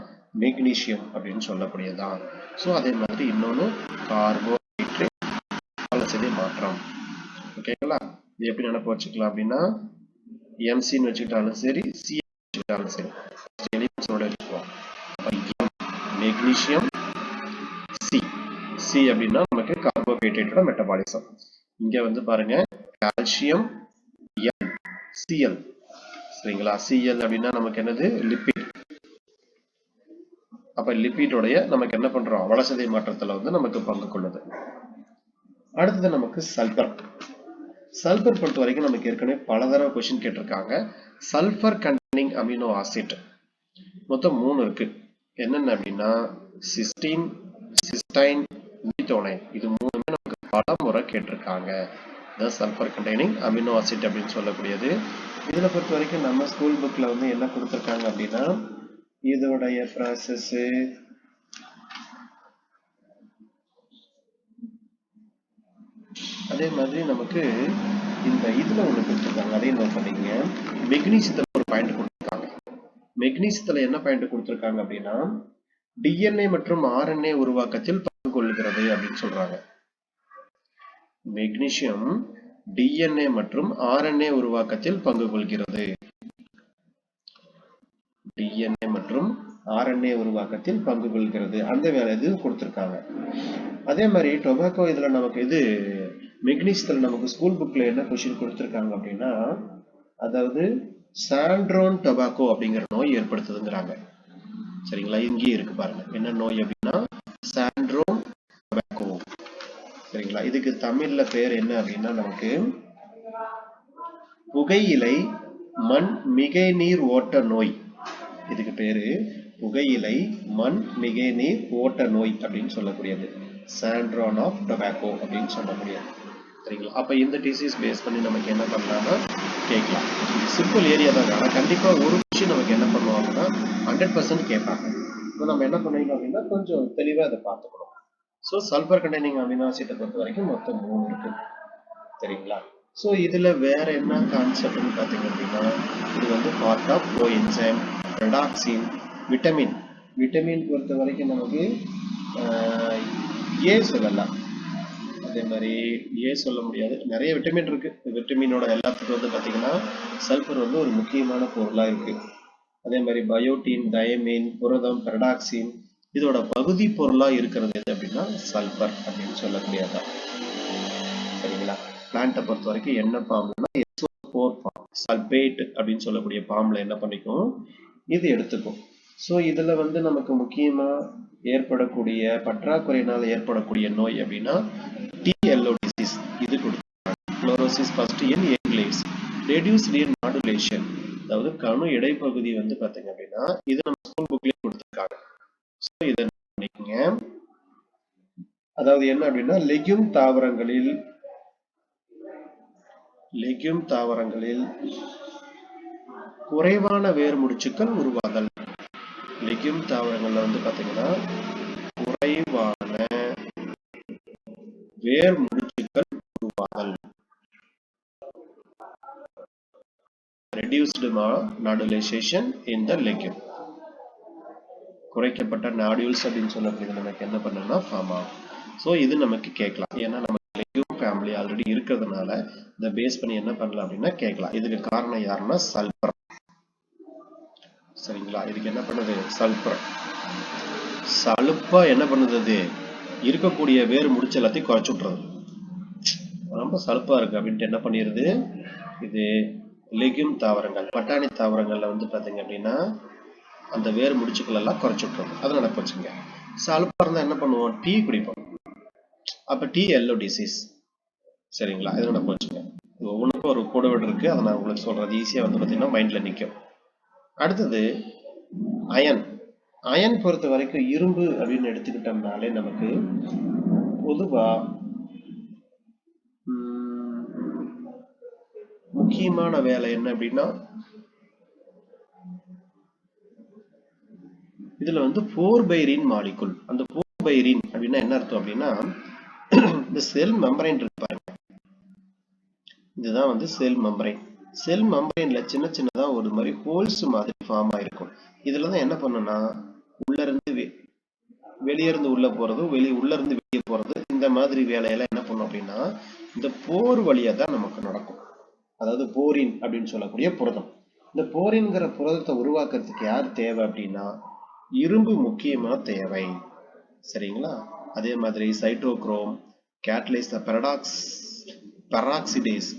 மெக்னீசியம் அப்படின்னு சொல்லக்கூடியதான். ஸோ அதே மாதிரி இன்னொன்று கார்போஹைட்ரேட் வளர்ச்சிதை மாற்றம். ஓகேங்களா? இது எப்படி நினைப்பு வச்சுக்கலாம் அப்படின்னா எம்சின்னு வச்சுக்கிட்டாலும் சரி, சி வச்சுக்கிட்டாலும் சரி, வச்சுக்குவோம். மெக்னீசியம் சி, சி அப்படின்னா நமக்கு கார்போஹைட்ரேட்டோட மெட்டபாலிசம். இங்க வந்து பாருங்க கால்சியம் எல், சிஎல். சரிங்களா? சிஎல் அப்படின்னா நமக்கு என்னது லிபிட். அப்ப லிபிடோடைய நமக்கு என்ன பண்றோம் வளர்சிதை மாற்றத்துல வந்து நமக்கு பங்கு கொள்ளுது. அடுத்தது நமக்கு சல்பர். சல்பர் பொறுத்த வரைக்கும் நமக்கு ஏற்கனவே பல தடவை கொஸ்டின் கேட்டிருக்காங்க. சல்பர் கண்டெய்னிங் அமினோ ஆசிட் மொத்தம் 3 இருக்கு. என்னென்ன அப்படின்னா சிஸ்டீன், சிஸ்டைன், மீத்தோனைன். இது 3மே நமக்கு பல முறை கேட்டிருக்காங்க. சல்பர் கண்டெய்னிங் அமினோ ஆசிட் அப்படின்னு சொல்லக்கூடியது. இதுல பொறுத்த வரைக்கும் நம்ம ஸ்கூல் புக்ல வந்து என்ன கொடுத்திருக்காங்க அப்படின்னா இதோடைய ப்ராசஸ், அதே மாதிரி நமக்கு இந்த இதுல ஒண்ணு கொடுத்திருக்காங்க, அதையும் நோட் பண்ணிக்கங்க. மெக்னீசியத்துல ஒரு பாயிண்ட் கொடுத்திருக்காங்க. மெக்னீசியத்துல என்ன பாயிண்ட் கொடுத்திருக்காங்க அப்படின்னா DNA மற்றும் RNA உருவாக்கத்தில் பங்கு கொள்கிறது அப்படின்னு சொல்றாங்க. மெக்னீசியம் DNA மற்றும் RNA உருவாக்கத்தில் பங்கு கொள்கிறது. DNA மற்றும் RNA உருவாக்கத்தில் பங்கு கொள்கிறது. அந்த வேலை இது கொடுத்திருக்காங்க. அதே மாதிரி டொபாக்கோ இதுல நமக்கு இது மெக்னீசியத்துல நமக்கு ஸ்கூல் புக்ல என்ன கொஸ்டின் கொடுத்திருக்காங்க அப்படின்னா அதாவது சாண்ட்ரோன் டொபாக்கோ அப்படிங்கிற நோய் ஏற்படுத்துதுங்கிறாங்க. சரிங்களா? இங்கேயே இருக்கு பாருங்க என்ன நோய் அப்படின்னா சாண்ட்ரோன் டொபாக்கோ. சரிங்களா? இதுக்கு தமிழ்ல பேர் என்ன அப்படின்னா நமக்கு புகையிலை மண் மிகை நீர் ஓட்ட நோய். இதுக்கு பேரு புகையிலை மண் மிகை நீர் ஓட்ட நோய் அப்படின்னு சொல்லக்கூடியது. சாண்ட்ரோன் ஆஃப் டொபாக்கோ அப்படின்னு சொல்லக்கூடியது. சரிங்களா? அப்ப இந்த டிசீஸ் பேஸ் பண்ணி நமக்கு என்ன பண்ணலாம்னா கேட்கலாம். சிம்பிள் ஏரியா தான். ஆனா கண்டிப்பா ஒரு விஷயம் நமக்கு என்ன பண்ணுவாங்கன்னா 100% கேட்பாங்க. இப்போ நம்ம என்ன பண்ணிக்கணும் அப்படின்னா கொஞ்சம் தெளிவா அதை பார்த்துக்கணும். ஸோ சல்பர் கண்டெய்னிங் அமினோ ஆசிட்டை பொறுத்த வரைக்கும் மொத்தம் 3 இருக்கு. சரிங்களா? ஸோ இதுல வேற என்ன கான்செப்ட்னு பார்த்தீங்க அப்படின்னா இது வந்து part of coenzyme, redoxin, vitamin. Vitamin பொறுத்த வரைக்கும் நமக்கு ஏ சொல்லலாம். அதே மாதிரி ஏ சொல்ல முடியாது, நிறைய விட்டமின் இருக்கு. விட்டமினோட எல்லாத்துக்கும் வந்து பாத்தீங்கன்னா சல்பர் வந்து ஒரு முக்கியமான பொருளா இருக்கு. அதே மாதிரி பயோட்டின், தயமின், புரதம், பெரடாக்சின் இதோட பகுதி பொருளா இருக்கிறது எது அப்படின்னா சல்பர் அப்படின்னு சொல்லக்கூடியதான். சரிங்களா? பிளான்ட்டை பொறுத்த வரைக்கும் என்ன ஃபார்ம்னா SO4 ஃபார்ம், சல்பேட் அப்படின்னு சொல்லக்கூடிய ஃபார்ம்ல என்ன பண்ணிக்கும் இது எடுத்துக்கும். ஸோ இதுல வந்து நமக்கு முக்கியமா ஏற்படக்கூடிய பற்றாக்குறையினால் ஏற்படக்கூடிய நோய் அப்படின்னா TLO டிசீஸ். இது கொடுத்தாங்க. Fluorosis first in young leaves, reduced in modulation. அதாவது கணு இடைப்பகுதி வந்து பாத்தீங்க அப்படின்னா இது நம்ம ஸ்கூல் புக்லயே கொடுத்திருக்காங்க. ஸோ இதை பண்ணிக்கங்க. அதாவது என்ன அப்படின்னா லெக்யூம் தாவரங்களில் குறைவான வேர் முடிச்சுக்கள் உருவாதல். லெக்யூம் தாவரங்கள்ல வந்து பாத்தீங்கன்னா குறைவான வேர் முடிச்சுக்கள் உருவாதல். reduced nodulization in the legume. குறைக்கப்பட்ட நாடியூல்ஸ் அப்படின்னு சொல்லக்கூடியது நமக்கு என்ன பண்ணணும்னா ஃபார்ம் ஆகும். ஸோ இது நமக்கு கேட்கலாம். ஏன்னா நமக்கு லெக்யூம் ஃபேமிலி ஆல்ரெடி இருக்கிறதுனால இதை பேஸ் பண்ணி என்ன பண்ணலாம் அப்படின்னா கேட்கலாம். இதுக்கு காரணம் யாருன்னா சல்பர். சரிங்களா? இதுக்கு என்ன பண்ணுது சல்பர். சலுப்பா என்ன பண்ணுது, அது இருக்கக்கூடிய வேறு முடிச்ச எல்லாத்தையும் குறைச்சு விட்டுறது. ரொம்ப சலுப்பா இருக்கு அப்படின்ட்டு என்ன பண்ணிடுது இது லெக்யூம் தாவரங்கள், பட்டாணி தாவரங்கள்ல வந்து பாத்தீங்க அப்படின்னா அந்த வேறு முடிச்சுக்கள் எல்லாம் குறைச்சு விட்டுரும். அதை நடக்க வச்சுங்க. சலுப்பா இருந்தா என்ன பண்ணுவோம், டீ குடிப்போம். அப்ப TLO டிசீஸ். சரிங்களா? இதை நடக்க வச்சுங்க. ஒவ்வொன்றுக்கும் ஒரு கோடு இருக்கு, அதை நான் உங்களுக்கு சொல்றது ஈஸியா வந்து பாத்தீங்கன்னா மைண்ட்ல நிற்கும். அடுத்தது அயன். அயன் பொறுத்த வரைக்கும் இரும்பு அப்படின்னு எடுத்துக்கிட்டோம்னாலே நமக்கு பொதுவா முக்கியமான வேலை என்ன அப்படின்னா இதுல வந்து 4 பைரின் மாலிகுல். அந்த பைரின் அப்படின்னா என்ன அர்த்தம் அப்படின்னா இந்த செல் மெம்பரைன் இருக்கு பாருங்க, இதுதான் வந்து செல் மெம்பரைன். செல் மெம்பரைன்ல சின்ன சின்னதா ஒரு மாதிரி ஹோல்ஸ் மாதிரி ஃபார்ம் ஆயிருக்கும். இதுலதான் என்ன பண்ணுன்னா உள்ள இருந்து வெளியே இருந்து உள்ள போறது, உள்ள இருந்து வெளியே போறது, இந்த மாதிரி வேலையெல்லாம் என்ன பண்ணும் அப்படின்னா இந்த போர் வழியா தான் நமக்கு நடக்கும். அதாவது போரின் அப்படின்னு சொல்லக்கூடிய புரதம். இந்த போரின்கிற புரதத்தை உருவாக்குறதுக்கு யார் தேவை அப்படின்னா இரும்பு முக்கியமா தேவை. சரிங்களா? அதே மாதிரி cytochrome, catalase peroxidase,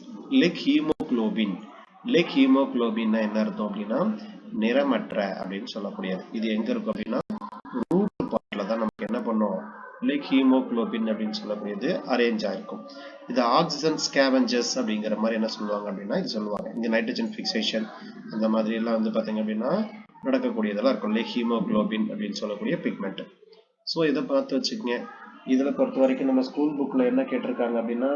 leg haemoglobin. Leg ஹீமோகுளோபின்னா என்ன அர்த்தம் அப்படின்னா நிறமற்ற அப்படின்னு சொல்லக்கூடியது. இது எங்க இருக்கும் அப்படின்னா ரூட் பார்ட்ல தான் நமக்கு என்ன பண்ணும், லெக் ஹீமோகுளோபின் அப்படின்னு சொல்லக்கூடியது அரேஞ்ச் ஆயிருக்கும். இது ஆக்சிஜன் ஸ்கேவெஞ்சர்ஸ் அப்படிங்கிற மாதிரி என்ன சொல்லுவாங்க அப்படின்னா இது சொல்லுவாங்க. இந்த நைட்ரஜன் பிக்சேஷன் அந்த மாதிரி எல்லாம் வந்து பாத்தீங்க அப்படின்னா நடக்கக்கூடியதெல்லாம் இருக்கும். லெக் ஹீமோகுளோபின் அப்படின்னு சொல்லக்கூடிய பிக்மெண்ட். ஸோ இதை பார்த்து வச்சுக்கோங்க. இதுல பொறுத்த வரைக்கும் நம்ம ஸ்கூல் புக்ல என்ன கேட்டிருக்காங்க அப்படின்னா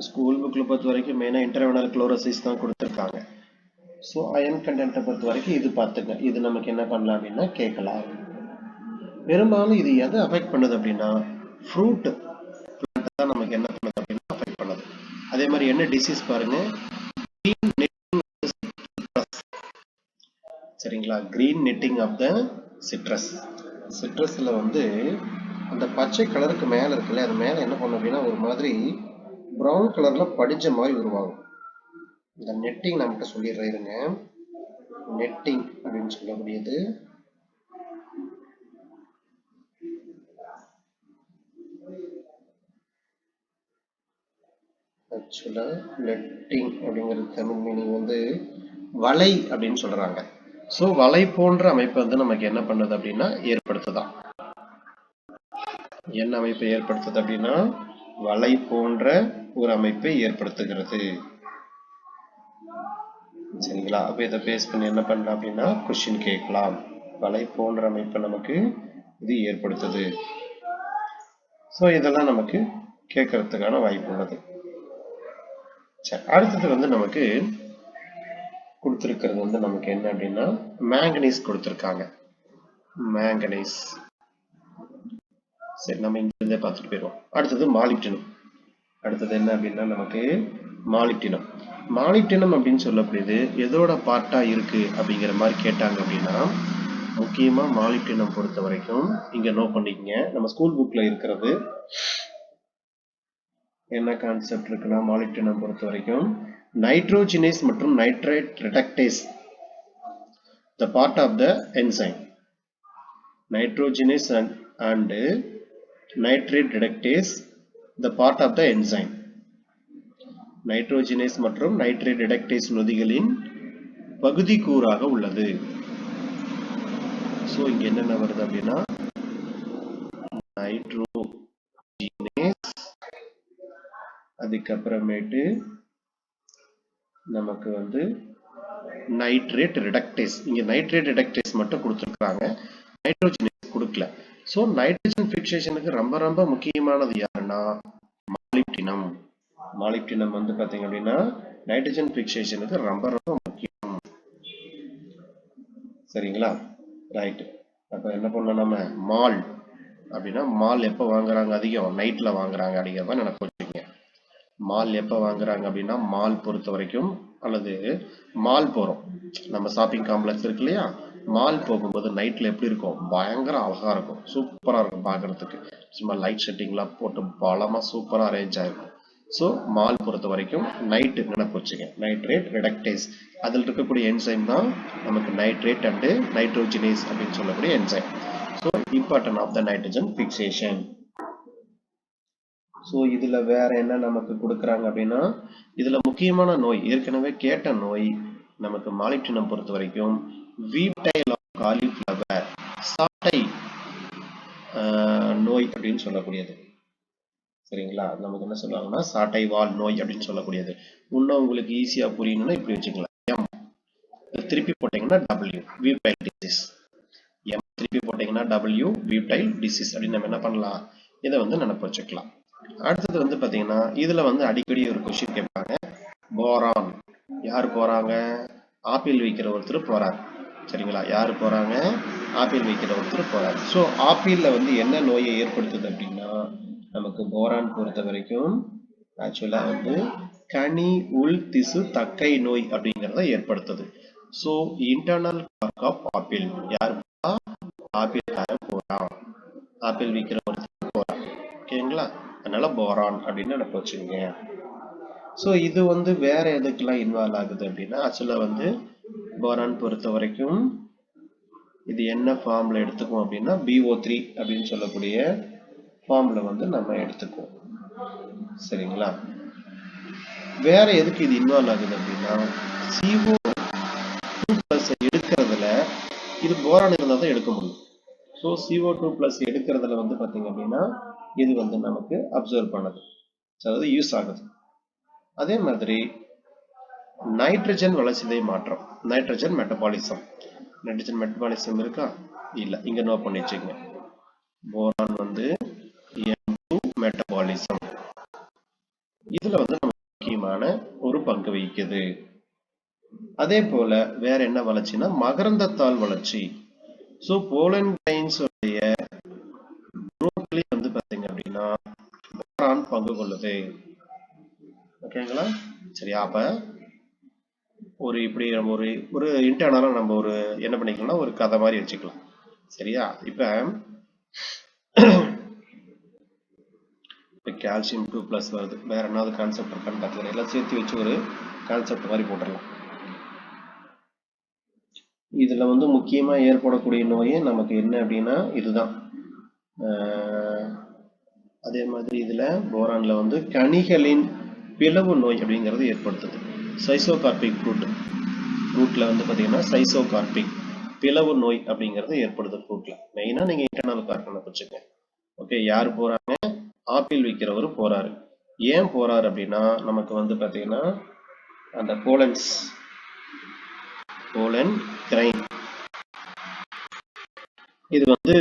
ஸ்கூல் புக்ல பொறுத்த வரைக்கும் மெயினா இன்டர்வெனல் குளோரோசிஸ் தான் கொடுத்துருக்காங்க. ஸோ அயன் கண்டென்ட்டை பொறுத்த வரைக்கும் இது பார்த்துங்க. இது நமக்கு என்ன பண்ணலாம் அப்படின்னா கேட்கலாம். பெரும்பாலும் இது எதை அஃபெக்ட் பண்ணுது அப்படின்னா ஃப்ரூட் பிளான்ட் தான் நமக்கு என்ன பண்ணுது அப்படின்னா அஃபெக்ட் பண்ணுது. அதே மாதிரி என்ன டிசீஸ் பாருங்க, சரிங்களா? Green netting of the citrus. சிட்ரஸ்ல வந்து அந்த பச்சை கலருக்கு மேல இருக்குல்ல, அது மேல என்ன பண்ணும் அப்படின்னா ஒரு மாதிரி ப்ரௌன் கலர்ல படிஞ்ச மாதிரி உருவாகும். இந்த நெட்டிங் நம்மகிட்ட சொல்லிடுறேன் இருங்க. நெட்டிங் அப்படின்னு சொல்லக்கூடியது ஆக்சுவலா நெட்டிங் அப்படிங்கிறது தமிழ் மீனிங் வந்து வலை அப்படின்னு சொல்றாங்க. ஸோ வலை போன்ற அமைப்பு வந்து நமக்கு என்ன பண்ணுது அப்படின்னா ஏற்படுத்துதான். என்ன அமைப்பை ஏற்படுத்துது அப்படின்னா வலை போன்ற ஒரு அமைப்பை ஏற்படுத்துகிறது. சரிங்களா? அப்ப இதை பேஸ் பண்ணி என்ன பண்ணலாம் அப்படின்னா கொஸ்டின் கேட்கலாம். வலை போன்ற அமைப்பை நமக்கு இது ஏற்படுத்துது. ஸோ இதெல்லாம் நமக்கு கேட்கறதுக்கான வாய்ப்பு உள்ளது. சரி, அடுத்தது வந்து நமக்கு கொடுத்திருக்கிறது வந்து நமக்கு என்ன அப்படின்னா மேங்கனீஸ் கொடுத்திருக்காங்க. மேங்கனீஸ். சரி, நம்ம இங்கிருந்தே பார்த்துட்டு போயிடுவோம். அடுத்தது மாலிப்டினம். அடுத்தது என்ன அப்படின்னா நமக்கு மாலிப்டினம். மாலிப்டினம் அப்படின்னு சொல்லக்கூடியது எதோட பார்ட்டா இருக்கு அப்படிங்கிற மாதிரி கேட்டாங்க அப்படின்னா முக்கியமா மாலிப்டினம் பொறுத்த வரைக்கும் இங்க நோட் பண்ணிக்கங்க. நம்ம ஸ்கூல் புக்ல இருக்கிறது என்ன கான்செப்ட் இருக்குன்னா மாலிப்டினம் பொறுத்த வரைக்கும் நைட்ரோஜினேஸ் மற்றும் nitrate reductase the part of the enzyme. Nitrogenase and nitrate reductase the part of the enzyme. Nitrogenase மற்றும் நைட்ரேட் ரிடக்டேஸ் நொதிகளின் பகுதி கூறாக உள்ளது. சோ இங்க என்னென்ன வருது அப்படின்னா நைட்ரோஜினேஸ், அதுக்கப்புறமேட்டு நமக்கு வந்து நைட்ரேட் ரிடக்டேஸ். இங்க நைட்ரேட் ரிடக்டேஸ் மட்டும் கொடுத்துருக்காங்க, நைட்ரோஜினேஸ் கொடுக்கல. சோ நைட்ரஜன் பிக்சேஷனுக்கு ரொம்ப ரொம்ப முக்கியமானது யாருன்னா மாலிப்டினம். மாலிப்டினம் வந்து பாத்தீங்க அப்படின்னா நைட்ரஜன் பிக்சேஷனுக்கு ரொம்ப ரொம்ப முக்கியம். சரிங்களா? ரைட். அப்ப என்ன பண்ணலாம் நம்ம மால் அப்படின்னா மால் எப்ப வாங்குறாங்க அதிகம்? நைட்ல வாங்குறாங்க அப்படிங்கிற மாதிரி நினைப்பு வச்சுக்கோங்க. மால் எப்ப வாங்குறாங்க அப்படின்னா மால் பொறுத்த வரைக்கும் அல்லது மால் போறோம், நம்ம ஷாப்பிங் காம்ப்ளெக்ஸ் இருக்கு இல்லையா, மால் போகும்போது நைட்ல எப்படி இருக்கும்? பயங்கர அழகா இருக்கும், சூப்பரா இருக்கும் பாக்குறதுக்கு. சும்மா லைட் செட்டிங்லாம் போட்டு பலமா சூப்பரா அரேஞ்ச் ஆயிருக்கும். ஸோ மால் பொறுத்த வரைக்கும் நைட்டு நினைப்பு வச்சுங்க. நைட்ரேட் ரிடக்டேஸ் அதில் இருக்கக்கூடிய என்சைம் தான் நமக்கு நைட்ரேட் அண்டு நைட்ரோஜினேஸ் அப்படின்னு சொல்லக்கூடிய enzyme. So important of the nitrogen fixation. So இதுல வேற என்ன நமக்கு கொடுக்குறாங்க அப்படின்னா இதுல முக்கியமான நோய் ஏற்கனவே கேட்ட நோய் நமக்கு மாலிப்டினம் பொறுத்த வரைக்கும் வீட்டைல் ஆஃப் காலிஃப்ளவர், சாட்டை நோய் அப்படின்னு சொல்லக்கூடியது. சரிங்களா? நமக்கு என்ன சொல்லுவாங்கன்னா சாட்டை வால் நோய் அப்படின்னு சொல்லக்கூடியது. இன்னும் உங்களுக்கு ஈஸியா புரியணும்னா இப்படி வச்சுக்கலாம். எம் திருப்பி போட்டீங்கன்னா டபிள்யூ, வீட்டைல் டிசீஸ். எம் திருப்பி போட்டீங்கன்னா டபிள்யூ, வீட்டைல் டிசீஸ் அப்படின்னு நம்ம என்ன பண்ணலாம், இதை வந்து நினைப்பு வச்சுக்கலாம். அடுத்தது வந்து பாத்தீங்கன்னா இதுல வந்து அடிக்கடி ஒரு கொஸ்டின் கேட்பாங்க, போரான். யார் போறாங்க? ஆப்பிள் விற்கிற ஒருத்தர் போறார். சரிங்களா? யார் போறாங்க? ஆப்பிள் விற்கிற ஒருத்தர் போறார். ஸோ ஆப்பிள்ல வந்து என்ன நோயை ஏற்படுத்துது அப்படின்னா, நமக்கு போரான் பொறுத்த வரைக்கும் ஆக்சுவலா வந்து கனி உள் திசு தக்கை நோய் அப்படிங்கிறத ஏற்படுத்துது. So internal bark of apple யார் போறா? ஆப்பிள்காரன் போறான். ஆப்பிள் விற்கிற ஒருத்தர் போறான். ஓகேங்களா? அதனால போரான் அப்படின்னு நினைப்பு வச்சுங்க. ஸோ இது வந்து வேற எதுக்கெல்லாம் இன்வால்வ் ஆகுது அப்படின்னா, ஆக்சுவலா வந்து போரான் பொறுத்த வரைக்கும் இது என்ன ஃபார்ம்ல எடுத்துக்குவோம் அப்படின்னா BO3 அப்படின்னு சொல்லக்கூடிய ஃபார்ம்ல வந்து நம்ம எடுத்துக்குவோம். சரிங்களா? வேற எதுக்கு இது இன்வால்வ் ஆகுது அப்படின்னா, CO2+ எடுக்கிறதுல இது போரான் இருந்தால் தான் எடுக்க முடியும். ஸோ CO2+ எடுக்கிறதுல வந்து பார்த்தீங்க அப்படின்னா இது வந்து நமக்கு அப்சர்வ் பண்ணுது, அதாவது யூஸ் ஆகுது. அதே மாதிரி நைட்ரஜன் வளர்சிதை மாற்றம், நைட்ரஜன் மெட்டபாலிசம். நைட்ரஜன் மெட்டபாலிசம் இருக்கா? இல்ல, இங்க நோட் பண்ணி வச்சுக்கங்க. போரான் வந்து N2 மெட்டபாலிசம், இதுல வந்து முக்கியமான ஒரு பங்கு வகிக்குது. அதே போல வேற என்ன வளர்ச்சினா மகரந்தத்தாள் வளர்ச்சி. ஸோ போலன் கிரைன்ஸ் உடைய குரோத்லயே வந்து பாத்தீங்க அப்படின்னா போரான் பங்கு கொள்ளுது. ஓகேங்களா? சரியா? அப்ப ஒரு இப்படி நம்ம ஒரு இன்டர்னலா நம்ம ஒரு என்ன பண்ணிக்கலாம்னா ஒரு கதை மாதிரி வச்சுக்கலாம். சரியா? இப்ப கால்சியம் 2+ வருது. வேற என்னது கான்செப்ட் இருக்கான்னு பார்த்துக்கலாம். எல்லாம் சேர்த்து வச்சு ஒரு கான்செப்ட் மாதிரி போட்டுடலாம். இதுல வந்து முக்கியமா ஏற்படக்கூடிய நோயே நமக்கு என்ன அப்படின்னா இதுதான். அதே மாதிரி இதுல போரான்ல வந்து கனிகளின் பிளவு நோய் அப்படிங்கிறது ஏற்படுத்துது. சைசோகார்பிக் ஃப்ரூட்ல வந்து பாத்தீங்கன்னா சைசோகார்பிக் பிளவு நோய் அப்படிங்கிறது ஏற்படுது ஃப்ரூட்ல. மெயினா நீங்க இன்டர்னல் கார்பனை வச்சுக்க. ஓகே, யார் போறாங்க? ஆப்பிள் விற்கிறவர் போறாரு. ஏன் போறாரு அப்படின்னா நமக்கு வந்து பாத்தீங்கன்னா அந்த போலன் கிரைன் இது வந்து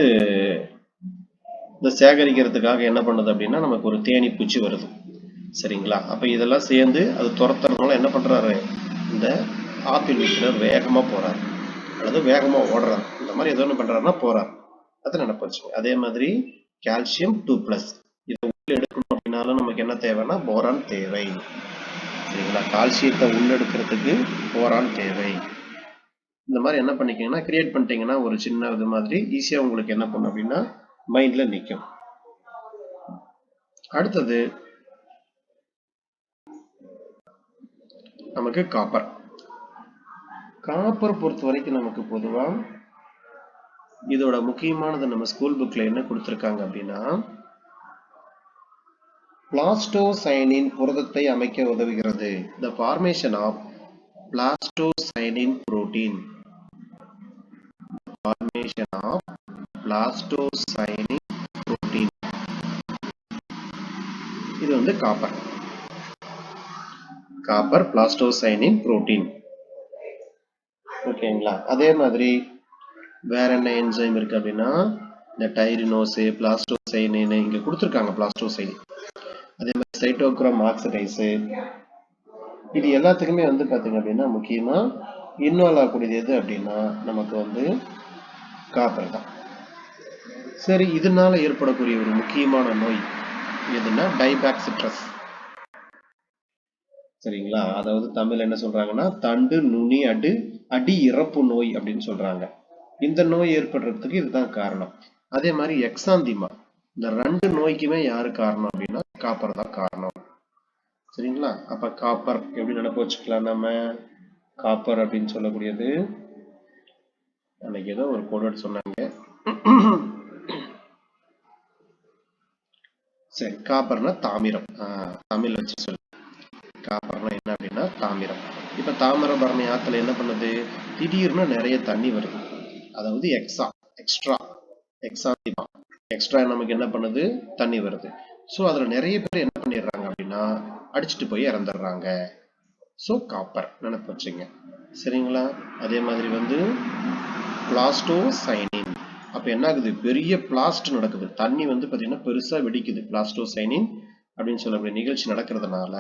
இந்த சேகரிக்கிறதுக்காக என்ன பண்ணுது அப்படின்னா நமக்கு ஒரு தேனி பூச்சி வருது. சரிங்களா? அப்ப இதெல்லாம் சேர்ந்து அது துரத்துறதுனால என்ன பண்றாரு? இந்த ஆப்பிள் விற்கிறவர் வேகமா போறாரு அல்லது வேகமா ஓடுறாரு. இந்த மாதிரி ஏதோ ஒன்று பண்றாருன்னா போறாரு. அது நினைப்பச்சு. அதே மாதிரி கால்சியம் 2+ இதை உள்ள எடுக்கணும் அப்படின்னாலும் நமக்கு என்ன தேவைன்னா போரான் தேவை. சரிங்களா? கால்சியத்தை உள்ளெடுக்கிறதுக்கு போரான் தேவை. இந்த மாதிரி என்ன பண்ணிக்கீங்கன்னா கிரியேட் பண்ணிட்டீங்கன்னா ஒரு சின்ன இது மாதிரி ஈஸியா உங்களுக்கு என்ன பண்ணும் அப்படின்னா மைண்ட்ல நிற்கும். அடுத்தது நமக்கு காப்பர். காப்பர் பொறுத்த வரைக்கும் நமக்கு பொதுவா இதோட முக்கியமானது நம்ம ஸ்கூல் புக்ல என்ன கொடுத்திருக்காங்க அப்படின்னா பிளாஸ்டோசைனின் புரதத்தை அமைக்க உதவுகிறது. The formation of plastocyanin protein. Formation of plastocyanin protein. இது வந்து காப்பர். Copper பிளாஸ்டோசைனின் protein. ஓகேங்களா? அதே மாதிரி வேற என்ன என்சைம் இருக்கு அப்படின்னா இந்த டைரினோஸ், பிளாஸ்டோசைனின் இங்க கொடுத்திருக்காங்க பிளாஸ்டோசைனின். அதே மாதிரி சைட்டோக்ரோம் ஆக்சிடைஸ், இது எல்லாத்துக்குமே வந்து பாத்தீங்க அப்படின்னா முக்கியமா இன்வால்வ் ஆகக்கூடியது எது அப்படின்னா நமக்கு வந்து காப்பர் தான். சரி, இதனால ஏற்படக்கூடிய ஒரு முக்கியமான நோய் எதுன்னா டைபாக்சிட்ரஸ். சரிங்களா? அதாவது தமிழ் என்ன சொல்றாங்கன்னா தண்டு நுனி அடி இறப்பு நோய் அப்படின்னு சொல்றாங்க. இந்த நோய் ஏற்படுறதுக்கு இதுதான் காரணம். அதே மாதிரி எக்ஸாந்திமா, இந்த 2 நோய்க்குமே யாரு காரணம் அப்படின்னா காப்பர் தான் காரணம். சரிங்களா? அப்ப காப்பர் எப்படி நினைப்பு வச்சுக்கலாம் நம்ம? காப்பர் அப்படின்னு சொல்லக்கூடியது அன்னைக்கு ஏதோ ஒரு கோட் சொன்னாங்க. சரி, காப்பர்னா தாமிரம். தமிழ் வச்சு சொல்லு. காப்பர்னா என்ன அப்படின்னா தாமிரம். இப்ப தாமிரபரணி ஆத்துல என்ன பண்ணுது? திடீர்னு நிறைய தண்ணி வருது. அதாவது எக்ஸ்ட்ரா நமக்கு என்ன பண்ணுது? தண்ணி வருது. ஸோ அதுல நிறைய பேர் என்ன பண்ணிடுறாங்க அப்படின்னா அடிச்சுட்டு போய் இறந்துடுறாங்க. ஸோ காப்பர் நினைப்பு வச்சுங்க. சரிங்களா? அதே மாதிரி வந்து பிளாஸ்டோசைனின். அப்ப என்ன ஆகுது? பெரிய பிளாஸ்ட் நடக்குது. தண்ணி வந்து பாத்தீங்கன்னா பெருசா வெடிக்குது. பிளாஸ்டோசைனின் அப்படின்னு சொல்லக்கூடிய நிகழ்ச்சி நடக்கிறதுனால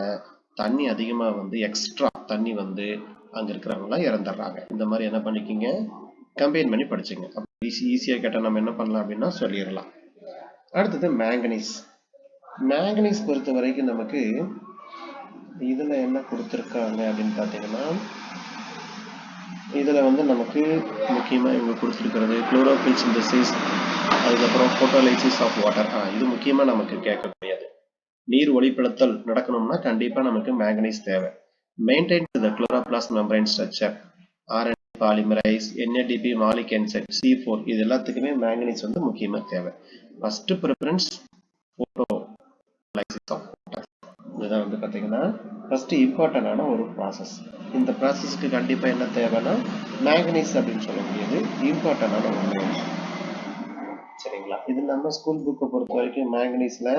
தண்ணி அதிகமா வந்து எக்ஸ்ட்ரா தண்ணி வந்து அங்க இருக்கிறவங்கலாம் இறந்துடுறாங்க. இந்த மாதிரி என்ன பண்ணிக்கிங்க, கம்பைன் பண்ணி படிச்சுங்க. ஈஸியா கேட்டால் நம்ம என்ன பண்ணலாம் அப்படின்னா சொல்லிடலாம். அடுத்தது மேங்கனீஸ். மேங்கனீஸ் பொறுத்த வரைக்கும் நமக்கு இதுல என்ன கொடுத்துருக்காங்க அப்படின்னு பார்த்தீங்கன்னா, இதுல வந்து நமக்கு முக்கியமா இவங்க கொடுத்துருக்கிறது குளோரோஃபில் சிந்தசிஸ், அதுக்கப்புறம் போட்டோலைசிஸ் ஆஃப் வாட்டர். இது முக்கியமா நமக்கு கேட்கக்கூடியது. நீர் ஒளிப்படுத்தல் நடக்கணும்னா கண்டிப்பா நமக்கு மேங்கனீஸ் தேவை. Maintain the chloroplast membrane structure, RNA polymerase, NADP malic enzyme, C4, இது எல்லாத்துக்குமே மேங்கனீஸ் வந்து முக்கியமா தேவை. First preference photolysis of water. இதுதான் வந்து பாத்தீங்கன்னா ஃபர்ஸ்ட் இம்பார்ட்டன்டான ஒரு ப்ராசஸ். இந்த ப்ராசஸ்க்கு கண்டிப்பா என்ன தேவைன்னா மேங்கனீஸ் அப்படின்னு சொல்லக்கூடியது இம்பார்ட்டன்டான ஒன்று. சரிங்களா? இது நம்ம ஸ்கூல் புக்கை பொறுத்த வரைக்கும் மேங்கனீஸ்ல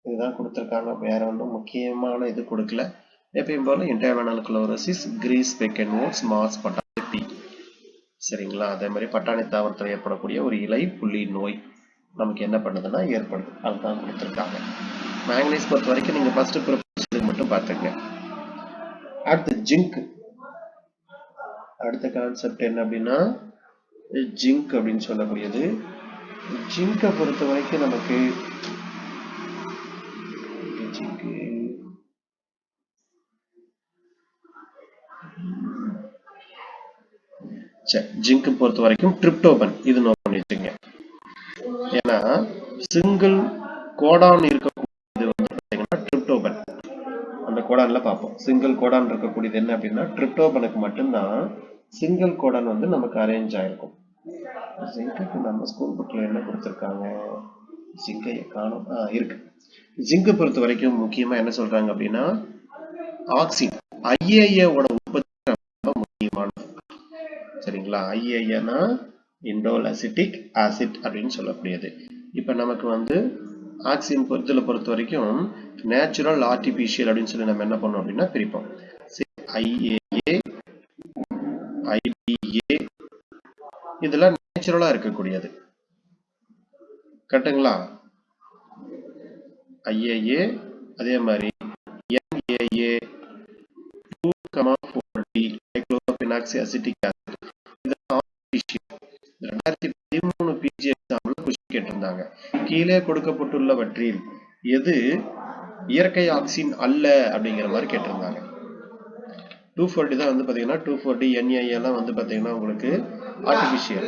இதுதான் கொடுத்துருக்காங்க. வேற ஒன்றும் முக்கியமான இது கொடுக்கல. எப்பயும் போல interveinal chlorosis, grey speck notes, marsh பட்டாணி. சரிங்களா? அதே மாதிரி பட்டாணி தாவரத்தில் ஏற்படக்கூடிய ஒரு இலை புள்ளி நோய் நமக்கு என்ன பண்ணுதுன்னா ஏற்படுது. அதுதான் கொடுத்துருக்காங்க. மேங்கனீஸ் பொறுத்த வரைக்கும் நீங்க ஃபர்ஸ்ட் ப்ரிப்பரேஷன் மட்டும் பார்த்துங்க. அடுத்து ஜிங்க். அடுத்த கான்செப்ட் என்ன அப்படின்னா ஜிங்க் அப்படின்னு சொல்லக்கூடியது. ஜிங்கை பொறுத்த வரைக்கும் நமக்கு ஜிங்க் பொறுத்த வரைக்கும் டிரிப்டோபன் இது நோட் பண்ணி வச்சுங்க. ஏன்னா சிங்கிள் கோடான் இருக்கக்கூடியது வந்து பாத்தீங்கன்னா டிரிப்டோபன். அந்த கோடான்ல பார்ப்போம். சிங்கிள் கோடான் இருக்கக்கூடியது என்ன அப்படின்னா டிரிப்டோபனுக்கு மட்டும்தான் சிங்கிள் கோடான் வந்து நமக்கு அரேஞ்ச் ஆயிருக்கும். ஜிங்க்கு நம்ம ஸ்கூல் புக்ல என்ன கொடுத்துருக்காங்க, ஜிங்கை காணும் இருக்கு. ஜிங்கை பொறுத்த வரைக்கும் முக்கியமா என்ன சொல்றாங்க அப்படின்னா ஆக்சின் ஐஏஏவோட உற்பத்தி ரொம்ப முக்கியமானது. சரிங்களா? ஐஏஏனா இண்டோல் அசிட்டிக் ஆசிட் அப்படின்னு சொல்லக்கூடியது. இப்ப நமக்கு வந்து ஆக்சின் பொறுத்த வரைக்கும் நேச்சுரல், ஆர்டிபிஷியல் அப்படின்னு சொல்லி நம்ம என்ன பண்ணோம் அப்படின்னா பிரிப்போம். ஐஏஏ, ஐடிஏ இதெல்லாம் நேச்சுரலா இருக்கக்கூடியது. கரெக்டுங்களா? ஐஏஏ அதே மாதிரி NAA 2,4D டைக்ளோரோபினாக்சி அசிட்டிக் ஆசிட் இதெல்லாம் ஆர்டிபிஷியல். 2013 பிஜி எக்ஸாம்ல கொஸ்டின் கேட்டிருந்தாங்க. கீழே கொடுக்கப்பட்டுள்ளவற்றில் எது இயற்கை ஆக்சின் அல்ல அப்படிங்கிற மாதிரி கேட்டிருந்தாங்க. 2,4D தான் வந்து பாத்தீங்கன்னா 2,4D NAA எல்லாம் வந்து பாத்தீங்கன்னா உங்களுக்கு ஆர்டிபிஷியல்.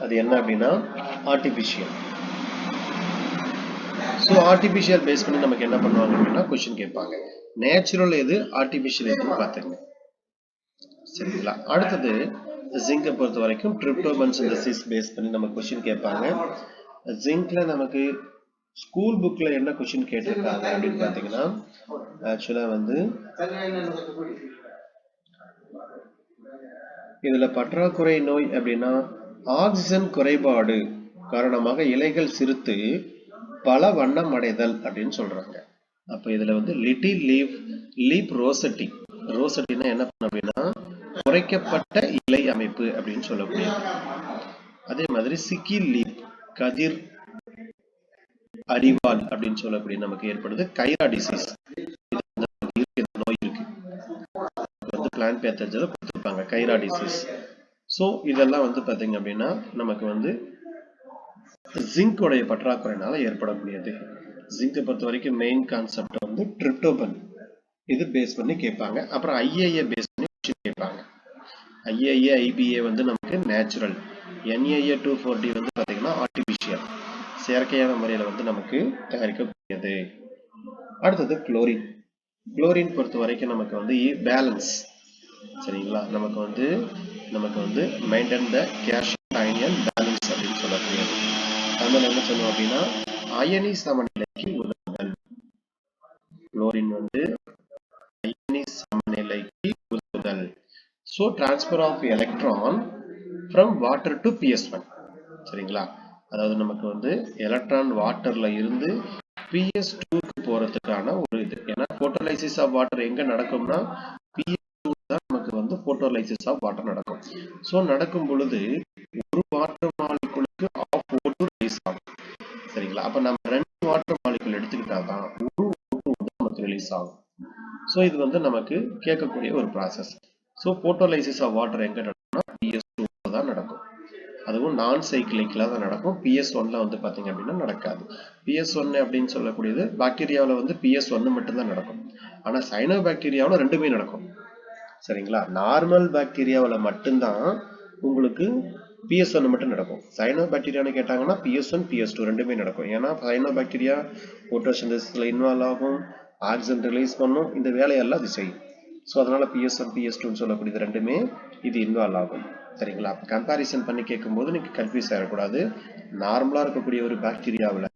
அது என்ன அப்படின்னா ஆர்டிபிஷியல். ஸோ ஆர்டிபிஷியல் பேஸ் பண்ணி நமக்கு என்ன பண்ணுவாங்க அப்படின்னா கொஸ்டின் கேட்பாங்க. நேச்சுரல் எது, ஆர்டிபிஷியல் எதுன்னு பார்த்துங்க. சரிங்களா? அடுத்தது ஜிங்கை பொறுத்த வரைக்கும் டிரிப்டோபன் சிந்தசிஸ் பேஸ் பண்ணி நம்ம கொஸ்டின் கேட்பாங்க. ஜிங்க்ல நமக்கு ஸ்கூல் புக்ல என்ன கொஸ்டின் கேட்டிருக்காங்க அப்படின்னு பார்த்தீங்கன்னா ஆக்சுவலா வந்து இதுல பற்றாக்குறை நோய் அப்படின்னா ஆக்சிஜன் குறைபாடு காரணமாக இலைகள் சிறுத்து பல வண்ணம் அடைதல் அப்படின்னு சொல்றாங்க. அப்ப இதுல வந்து லிட்டில் லீப் ரோசட்டி. ரோசட்டினா என்ன பண்ண அப்படின்னா குறைக்கப்பட்ட இலை அமைப்பு அப்படின்னு சொல்லக்கூடியது. அதே மாதிரி சிக்கில் லீப் கதிர் அரிவால் அப்படின்னு சொல்லக்கூடிய நமக்கு ஏற்படுது கைரா டிசீஸ். நோய் இருக்கு வந்து பிளான்ட் பேத்தஜல கொடுத்துருப்பாங்க கைரா டிசீஸ். ஸோ இதெல்லாம் வந்து பாத்தீங்க அப்படின்னா நமக்கு வந்து ஜிங்கோடைய பற்றாக்குறையினால ஏற்படக்கூடியது. ஜிங்கை பொறுத்த வரைக்கும் மெயின் கான்செப்ட் வந்து டிரிப்டோபன் இது பேஸ் பண்ணி கேட்பாங்க. அப்புறம் ஐஏஏ பேஸ் பண்ணி கேட்பாங்க. ஐஏஏ ஐபிஏ வந்து நமக்கு நேச்சுரல், NAA 2,4D வந்து பாத்தீங்கன்னா ஆர்டிபிஷியல், செயற்கையான முறையில வந்து நமக்கு தயாரிக்கக்கூடியது. அடுத்தது குளோரின். குளோரின் பொறுத்த வரைக்கும் நமக்கு வந்து பேலன்ஸ். சரிங்களா? நமக்கு வந்து மெயின்டைன் த கேஷியம் அயனியன் பேலன்ஸ் அப்படின்னு சொல்லக்கூடியது. தமிழ் என்ன சொல்லுவோம் அப்படின்னா அயனி சமநிலைக்கு உதவுதல். குளோரின் வந்து அயனி சமநிலைக்கு உதவுதல். So transfer of electron from water to PS1. சரிங்களா? அதாவது நமக்கு வந்து எலக்ட்ரான் வாட்டர்ல இருந்து PS2க்கு போறதுக்கான ஒரு இது. ஏன்னா போட்டோலைசிஸ் ஆஃப் வாட்டர் எங்க நடக்கும்னா PS2 தான் நமக்கு வந்து போட்டோலைசிஸ் ஆஃப் வாட்டர் நடக்கும். ஸோ நடக்கும் பொழுது ஒரு வாட்டர் மாலிகுலுக்கு ஆஃப் O2 ரைஸ் ஆகும். சரிங்களா? அப்ப நம்ம 2 வாட்டர் மாலிகுல் பண்ணிட்டாதான் நமக்கு ரிலீஸ் ஆகும். ஸோ இது வந்து நமக்கு கேட்கக்கூடிய ஒரு ப்ராசஸ். ஸோ போட்டோலைசிஸ் ஆஃப் வாட்டர் எங்க நடக்கும்னா PS2 தான் நடக்கும். அதுவும் நான் சைக்கிளிக்ல தான் நடக்கும். PS1ல வந்து பாத்தீங்க அப்படின்னா நடக்காது. PS1 அப்படின்னு சொல்லக்கூடியது பாக்டீரியாவில் வந்து PS1 மட்டும்தான் நடக்கும். ஆனா சைனோ பாக்டீரியாவில் ரெண்டுமே நடக்கும். சரிங்களா? நார்மல் பாக்டீரியாவில் மட்டும்தான் உங்களுக்கு PS1 மட்டும் நடக்கும். சைனோ பாக்டீரியான்னு கேட்டாங்கன்னா PS1 PS2 ரெண்டுமே நடக்கும். ஏன்னா சைனோ பாக்டீரியா போட்டோசிந்தசிஸ்ல இன்வால்வ் ஆகும், ஆக்சிஜன் ரிலீஸ் பண்ணும், இந்த வேலையெல்லாம் அது செய்யும். ஸோ அதனால PS1 PS2 சொல்லக்கூடியது ரெண்டுமே இது இன்வால்வ் ஆகும். சரிங்களா? கம்பேரிசன் பண்ணி கேட்கும்போது நீங்க கன்ஃபியூஸ் ஆகக்கூடாது. நார்மலா இருக்கக்கூடிய ஒரு பாக்டீரியாவில்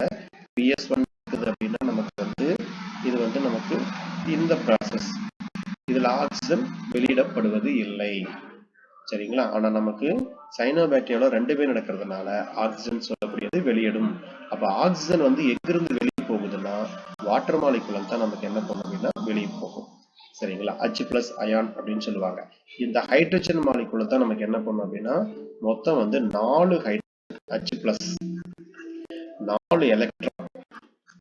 PS1 இருக்குது அப்படின்னா நமக்கு வந்து இது வந்து நமக்கு இந்த ப்ராசஸ் இதுல ஆக்சிஜன் வெளியிடப்படுவது இல்லை. சரிங்களா? ஆனா நமக்கு சைனோபாக்டீரியால ரெண்டுமே நடக்கிறதுனால ஆக்சிஜன் சொல்லக்கூடியது வெளியிடும். அப்ப ஆக்சிஜன் வந்து எங்கிருந்து வெளியே போகுதுன்னா வாட்டர் மாலிகுலம் தான் நமக்கு என்ன பண்ணும் அப்படின்னா வெளியே போகும். சரிங்களா? H+ அயான் அப்படின்னு சொல்லுவாங்க. இந்த ஹைட்ரஜன் மாலிகுலம் தான் நமக்கு என்ன பண்ணும் அப்படின்னா மொத்தம் வந்து 4 H+, 4 எலக்ட்ரான்.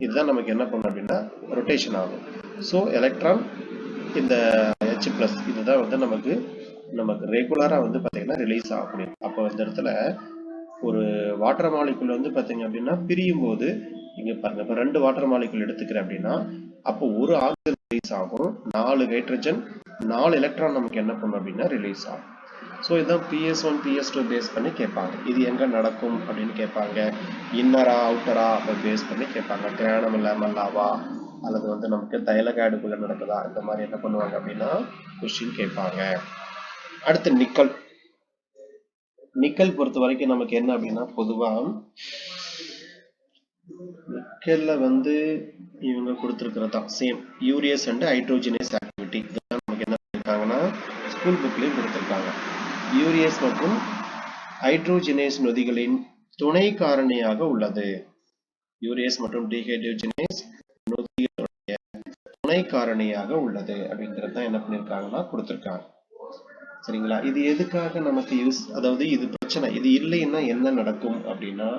இதுதான் நமக்கு என்ன பண்ணும் அப்படின்னா ரொட்டேஷன் ஆகும். ஸோ எலக்ட்ரான் இந்த H+ இதுதான் வந்து நமக்கு ரெகுலரா வந்து பாத்தீங்கன்னா ரிலீஸ் ஆகக்கூடிய. அப்போ இந்த இடத்துல ஒரு வாட்டர் மாலிகுல் வந்து பாத்தீங்க அப்படின்னா பிரியும் போது இங்க பாருங்க, இப்ப 2 வாட்டர் மாலிகுல் எடுத்துக்கிறேன் அப்படின்னா அப்போ ஒரு ஆக்சிஜன் ரிலீஸ் ஆகும், 4 ஹைட்ரஜன், 4 எலக்ட்ரான் நமக்கு என்ன பண்ணும் அப்படின்னா ரிலீஸ் ஆகும். ஸோ இதுதான் PS1 PS2 பேஸ் பண்ணி கேட்பாங்க. இது எங்க நடக்கும் அப்படின்னு கேட்பாங்க. இன்னரா அவுட்டரா அப்ப பேஸ் பண்ணி கேட்பாங்க. கிரானம் லேமல்லாவா அல்லது வந்து நமக்கு தைலகாய்டுக்குள்ள நடக்குதா, இந்த மாதிரி என்ன பண்ணுவாங்க அப்படின்னா கொஸ்டின் கேட்பாங்க. அடுத்து நிக்கல். நிக்கல் பொறுத்த வரைக்கும் நமக்கு என்ன அப்படின்னா பொதுவா நிக்கல்ல வந்து இவங்க கொடுத்துருக்கிறதா சேம் யூரியஸ் அண்ட் ஹைட்ரோஜினேஸ் ஆக்டிவிட்டி. நமக்கு என்ன பண்ணிருக்காங்கன்னா ஸ்கூல் புக்லயும் கொடுத்துருக்காங்க. யூரியஸ் மற்றும் ஹைட்ரோஜினேஸ் நொதிகளின் துணை காரணியாக உள்ளது. யூரியஸ் மற்றும் டீஹைட்ரோஜினேஸ் நொதிகளுடைய துணை காரணியாக உள்ளது அப்படிங்கிறது தான் என்ன பண்ணிருக்காங்கன்னா கொடுத்துருக்காங்க. சரிங்களா? இது எதுக்காக நமக்கு யூஸ், அதாவது இது பிரச்சனை, இது இல்லைன்னா என்ன நடக்கும் அப்படின்னா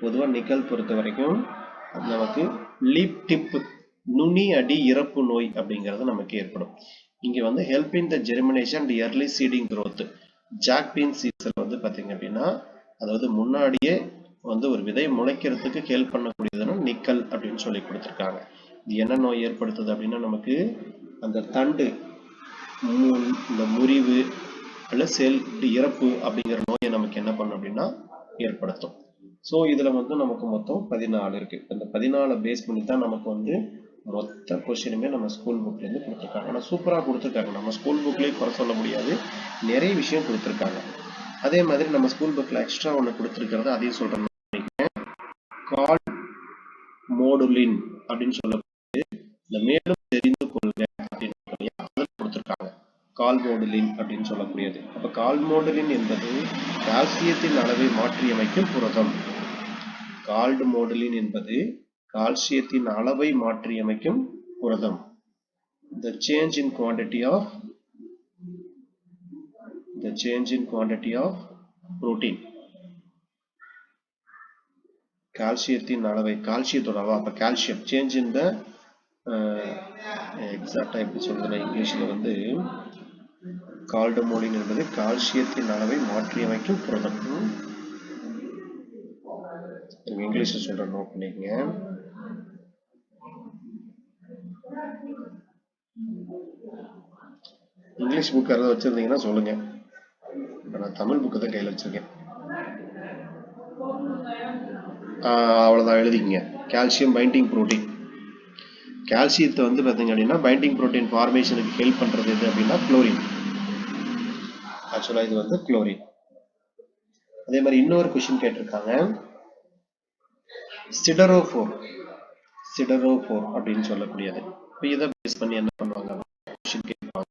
பொதுவா நிக்கல் பொறுத்த வரைக்கும் நமக்கு லீப் டிப் நுனி அடி இறப்பு நோய் அப்படிங்கிறது நமக்கு ஏற்படும். இங்க வந்து helping the germination and early seeding growth. ஜாக்பீன் சீட்ஸ்ல வந்து பாத்தீங்க அப்படின்னா அதாவது முன்னாடியே வந்து ஒரு விதை முளைக்கிறதுக்கு ஹெல்ப் பண்ணக்கூடியதுன்னா நிக்கல் அப்படின்னு சொல்லி கொடுத்துருக்காங்க. இது என்ன நோய் ஏற்படுத்துது அப்படின்னா நமக்கு அந்த தண்டு இந்த முறிவு அல்ல செல் இறப்பு அப்படிங்கிற நோயை நமக்கு என்ன பண்ணும் அப்படின்னா ஏற்படுத்தும். ஸோ இதுல வந்து நமக்கு மொத்தம் 14 இருக்கு. அந்த 14 பேஸ் பண்ணி தான் நமக்கு வந்து மொத்த கொஸ்டினுமே நம்ம ஸ்கூல் புக்ல இருந்து கொடுத்துருக்காங்க. ஆனால் சூப்பரா கொடுத்துருக்காங்க. நம்ம ஸ்கூல் புக்லயே குறை சொல்ல முடியாது, நிறைய விஷயம் கொடுத்துருக்காங்க. அதே மாதிரி நம்ம ஸ்கூல் புக்ல எக்ஸ்ட்ரா ஒன்று கொடுத்துருக்கிறது அதையும் சொல்றேன். கால் மோடுலின் அப்படின்னு சொல்லக்கூடிய இந்த மேலும் தெரிந்து கொள்க அப்படின்னு கொடுத்துருக்காங்க. கால்மோடுலின் அப்படின்னு சொல்லக்கூடியது. அப்ப கால்மோடுலின் என்பது கால்சியத்தின் அளவை மாற்றியமைக்கும் புரதம். கால்மோடுலின் என்பது கால்சியத்தின் அளவை மாற்றியமைக்கும் புரதம். The change in quantity of protein. கால்சியத்தின் அளவை, கால்சியத்தோட அளவு, அப்ப கால்சியம் சேஞ்ச் இன் த எக்ஸாக்டா எப்படி சொல்றதுன்னா இங்கிலீஷ்ல வந்து கால்டமோலின் என்பது கால்சியத்தின் அளவை மாற்றியமைக்கும் புரதம். இங்கிலீஷ்ல சொல்ற நோட் பண்ணிக்கங்க. இங்கிலீஷ் புக் யாராவது வச்சிருந்தீங்கன்னா சொல்லுங்க. நான் தமிழ் புக்கு தான் கையில் வச்சிருக்கேன். அவ்வளவுதான் எழுதிக்கங்க. Calcium binding protein. கால்சியத்தை வந்து பாத்தீங்க அப்படின்னா பைண்டிங் புரோட்டீன் ஃபார்மேஷனுக்கு ஹெல்ப் பண்றது எது அப்படின்னா குளோரின். ஆக்சுவலா இது வந்து குளோரின். அதே மாதிரி இன்னொரு கொஸ்டின் கேட்டிருக்காங்க. சிடரோஃபோர் அப்படின்னு சொல்லக்கூடியது. இப்போ இதை பேஸ் பண்ணி என்ன பண்ணுவாங்க கொஸ்டின் கேட்பாங்க.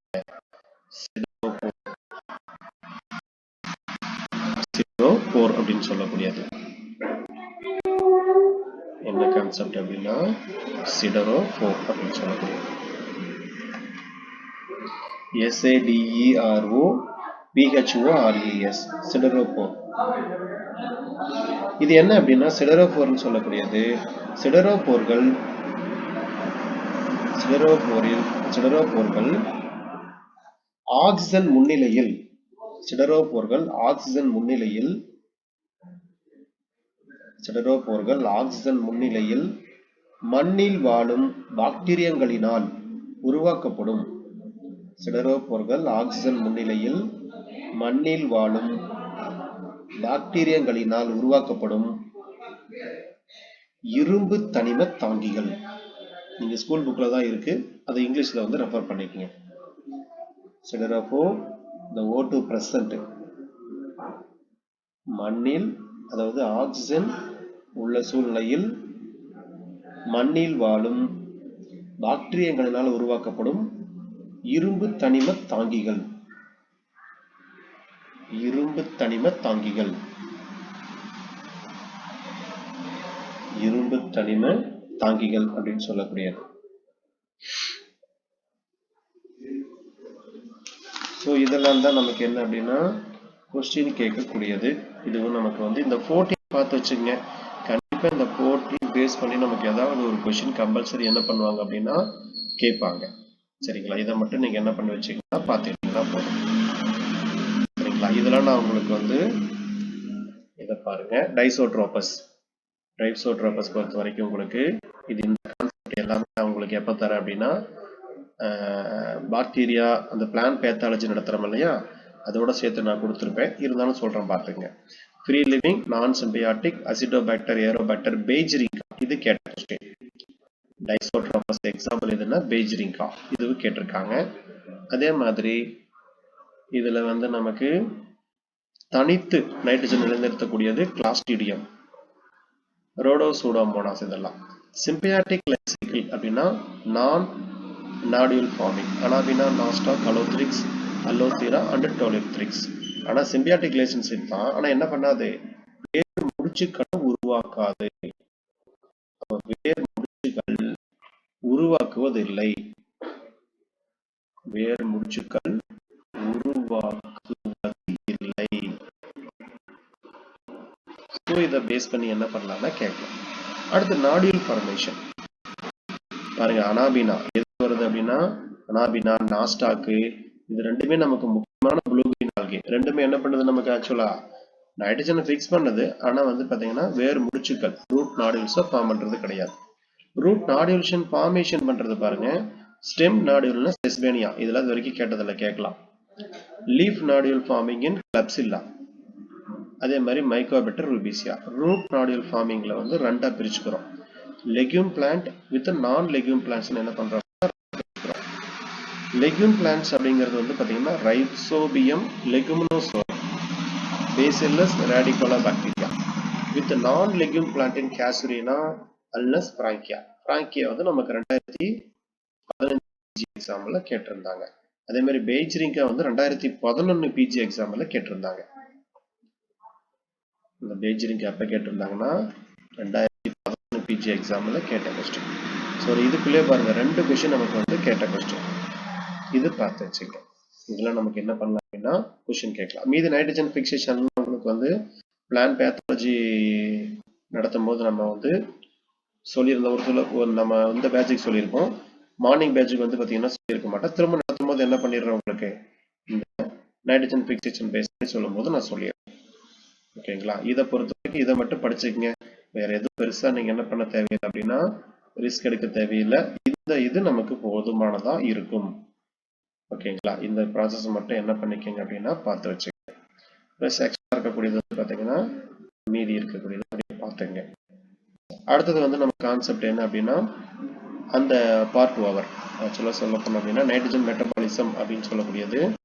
சிடரோஃபோர் அப்படின்னு சொல்லக்கூடியது என்ன கான்செப்ட் அப்படின்னா சிடரோஃபோர் அப்படின்னு சொல்லக்கூடியது. SADEROPHORES சிடரோஃபோர். இது என்ன அப்படின்னா சிடரோஃபோர்னு சொல்லக்கூடியது சிடரோஃபோர்கள் சிடரோபோர்கள் ஆக்சிஜன் முன்னிலையில் மண்ணில் வாழும் பாக்டீரியங்களினால் உருவாக்கப்படும் இரும்பு தனிம தாங்கிகள். நீங்க ஸ்கூல் புக்ல தான் இருக்கு, அதை இங்கிலீஷ்ல வந்து ரெஃபர் பண்ணிக்கங்க. சிடரோபோர், the O2 present மண்ணில், அதாவது ஆக்சிஜன் உள்ள சூழ்நிலையில் மண்ணில் வாழும் பாக்டீரியங்களினால் உருவாக்கப்படும் இரும்பு தனிம தாங்கிகள். இரும்பு தனிம தாங்கிகள் அப்படின்னு சொல்லக்கூடியது. ஸோ இதெல்லாம் தான் நமக்கு என்ன அப்படின்னா கொஸ்டின் கேட்கக்கூடியது. இதுவும் நமக்கு வந்து இந்த 14 பார்த்து வச்சுங்க. கண்டிப்பா இந்த 14 பேஸ் பண்ணி நமக்கு ஏதாவது ஒரு கொஸ்டின் கம்பல்சரி என்ன பண்ணுவாங்க அப்படின்னா கேட்பாங்க. சரிங்களா? இதை மட்டும் நீங்க என்ன பண்ணி வச்சுக்கலாம், பார்த்துக்கிட்டீங்கன்னா போதும். சரிங்களா? இதெல்லாம் நான் உங்களுக்கு வந்து இதை பாருங்க, டைசோட்ரோபஸ் பொறுத்த வரைக்கும் உங்களுக்கு இது இந்த கான்செப்ட் எல்லாமே உங்களுக்கு எப்போ தரேன் அப்படின்னா பாக்டீரியா அந்த பிளான்ட் பேத்தாலஜி நடத்துறோம் இல்லையா, அதோட சேர்த்து நான் கொடுத்துருப்பேன். இருந்தாலும் சொல்றேன் பார்த்துங்க. ஃப்ரீ லிவிங், நான் சிம்பியாட்டிக், அசிடோபாக்டர், ஏரோபாக்டர், பெய்ஜிரிங்கா, இது கேட்ட டைசோட்ரோபஸ் எக்ஸாம்பிள் எதுன்னா பெய்ஜிரிங்கா, இதுவும் கேட்டிருக்காங்க. அதே மாதிரி இதுல வந்து நமக்கு தனித்து நைட்ரஜன் நிலைநிறுத்தக்கூடியது கிளாஸ்டிடியம், ரோடோசூடோமோனாஸ். இதெல்லாம் சிம்பியாட்டிக் லைஃப் சைக்கிள் அப்படின்னா நான் நாடியூல் ஃபார்மிங், அனாபினா, நாஸ்டாக், அலோத்ரிக்ஸ், அல்லோதீரா அண்ட் டோலிப்த்ரிக்ஸ். ஆனா சிம்பியாட்டிக் ரிலேஷன்ஷிப் தான், ஆனா என்ன பண்ணாது, வேர் முடிச்சுக்களை உருவாக்காது. வேர் முடிச்சுக்கள் உருவாக்குவதில்லை. ஸோ இதை பேஸ் பண்ணி என்ன பண்ணலாம்னா கேட்கலாம். அடுத்து நாடியூல் ஃபார்மேஷன் பாருங்க. அனாபினா எது வருது அப்படின்னா அனாபினா, நாஸ்டாக்கு, இது ரெண்டுமே நமக்கு முக்கியமான ப்ளூ கிரீன் ஆல்கே. ரெண்டுமே என்ன பண்ணுது நமக்கு ஆக்சுவலா நைட்ரஜனை ஃபிக்ஸ் பண்ணுது. ஆனா வந்து பாத்தீங்கன்னா வேர் முடிச்சுக்கள் ரூட் நாடியூல்ஸை ஃபார்ம் பண்றது கிடையாது. ரூட் நாடியூல்ஷன் ஃபார்மேஷன் பண்றது பாருங்க. ஸ்டெம் நாடியூல்னா செஸ்பேனியா, இதெல்லாம் இது வரைக்கும் கேட்டதில்ல, கேட்கலாம். லீஃப் நாடியூல் ஃபார்மிங் இன் கிளப்சில்லா, அதே மாதிரி மைக்கோபெட்டர் ருபிசியா. ரூட் நாடியூல் ஃபார்மிங்ல வந்து ரெண்டா பிரிச்சுக்கிறோம். லெக்யூம் பிளான்ட் வித் நான் லெக்யூம் பிளான்ட்ஸ் என்ன பண்றோம். லெக்யூம் பிளான்ட்ஸ் அப்படிங்கிறது வந்து பாத்தீங்கன்னா ரைசோபியம், லெகுமினோசோரம், பேசில்லஸ், ரேடிகோலா பாக்டீரியா. வித் நான் legume plant in casuarina, அல்னஸ், Frankia. Frankia வந்து நமக்கு 2015 எக்ஸாம்ல கேட்டிருந்தாங்க. அதே மாதிரி பெய்ஜிரிங்கா வந்து 2011 பிஜி எக்ஸாம்ல கேட்டிருந்தாங்க. இந்த பெய்ஜிரிங்கா எப்ப கேட்டிருந்தாங்கன்னா 2011 பிஜி எக்ஸாம்ல கேட்ட கொஸ்டின். ஸோ இதுக்குள்ளே பாருங்க 2 கொஸ்டின் நமக்கு வந்து கேட்ட கொஸ்டின். இது பார்த்து வச்சுக்க. இதெல்லாம் நமக்கு என்ன பண்ணலாம் அப்படின்னா கொஸ்டின் கேட்கலாம். மீது நைட்ரஜன் பிக்சேஷன் உங்களுக்கு வந்து பிளான் பேத்தாலஜி நடத்தும் போது நம்ம வந்து சொல்லியிருந்த ஒரு நம்ம இந்த பேட்சுக்கு சொல்லியிருப்போம். மார்னிங் பேட்சுக்கு வந்து பார்த்தீங்கன்னா சொல்லியிருக்க மாட்டேன். திரும்ப நடத்தும் போது என்ன பண்ணிடுறேன், உங்களுக்கு இந்த நைட்ரஜன் பிக்சேஷன் பேஸ் பண்ணி சொல்லும் போது நான் சொல்லிடுறேன். ஓகேங்களா? இதை பொறுத்த வரைக்கும் இதை மட்டும் படிச்சுக்கங்க. வேற எதுவும் பெருசா நீங்க என்ன பண்ண தேவையில்லை அப்படின்னா ரிஸ்க் எடுக்க தேவையில்லை. இந்த இது நமக்கு போதுமானதா இருக்கும். ஓகேங்களா? இந்த ப்ராசஸ் மட்டும் என்ன பண்ணிக்கங்க அப்படின்னா பார்த்து வச்சுக்கோங்க. ப்ளஸ் எக்ஸ்ட்ரா இருக்கக்கூடியது வந்து பார்த்தீங்கன்னா மீதி இருக்கக்கூடியது அப்படியே பார்த்துங்க. அடுத்தது வந்து நம்ம கான்செப்ட் என்ன அப்படின்னா அந்த பார்ட் ஓவர். ஆக்சுவலாக சொல்ல போனோம் அப்படின்னா நைட்ரஜன் மெட்டபாலிசம் அப்படின்னு சொல்லக்கூடியது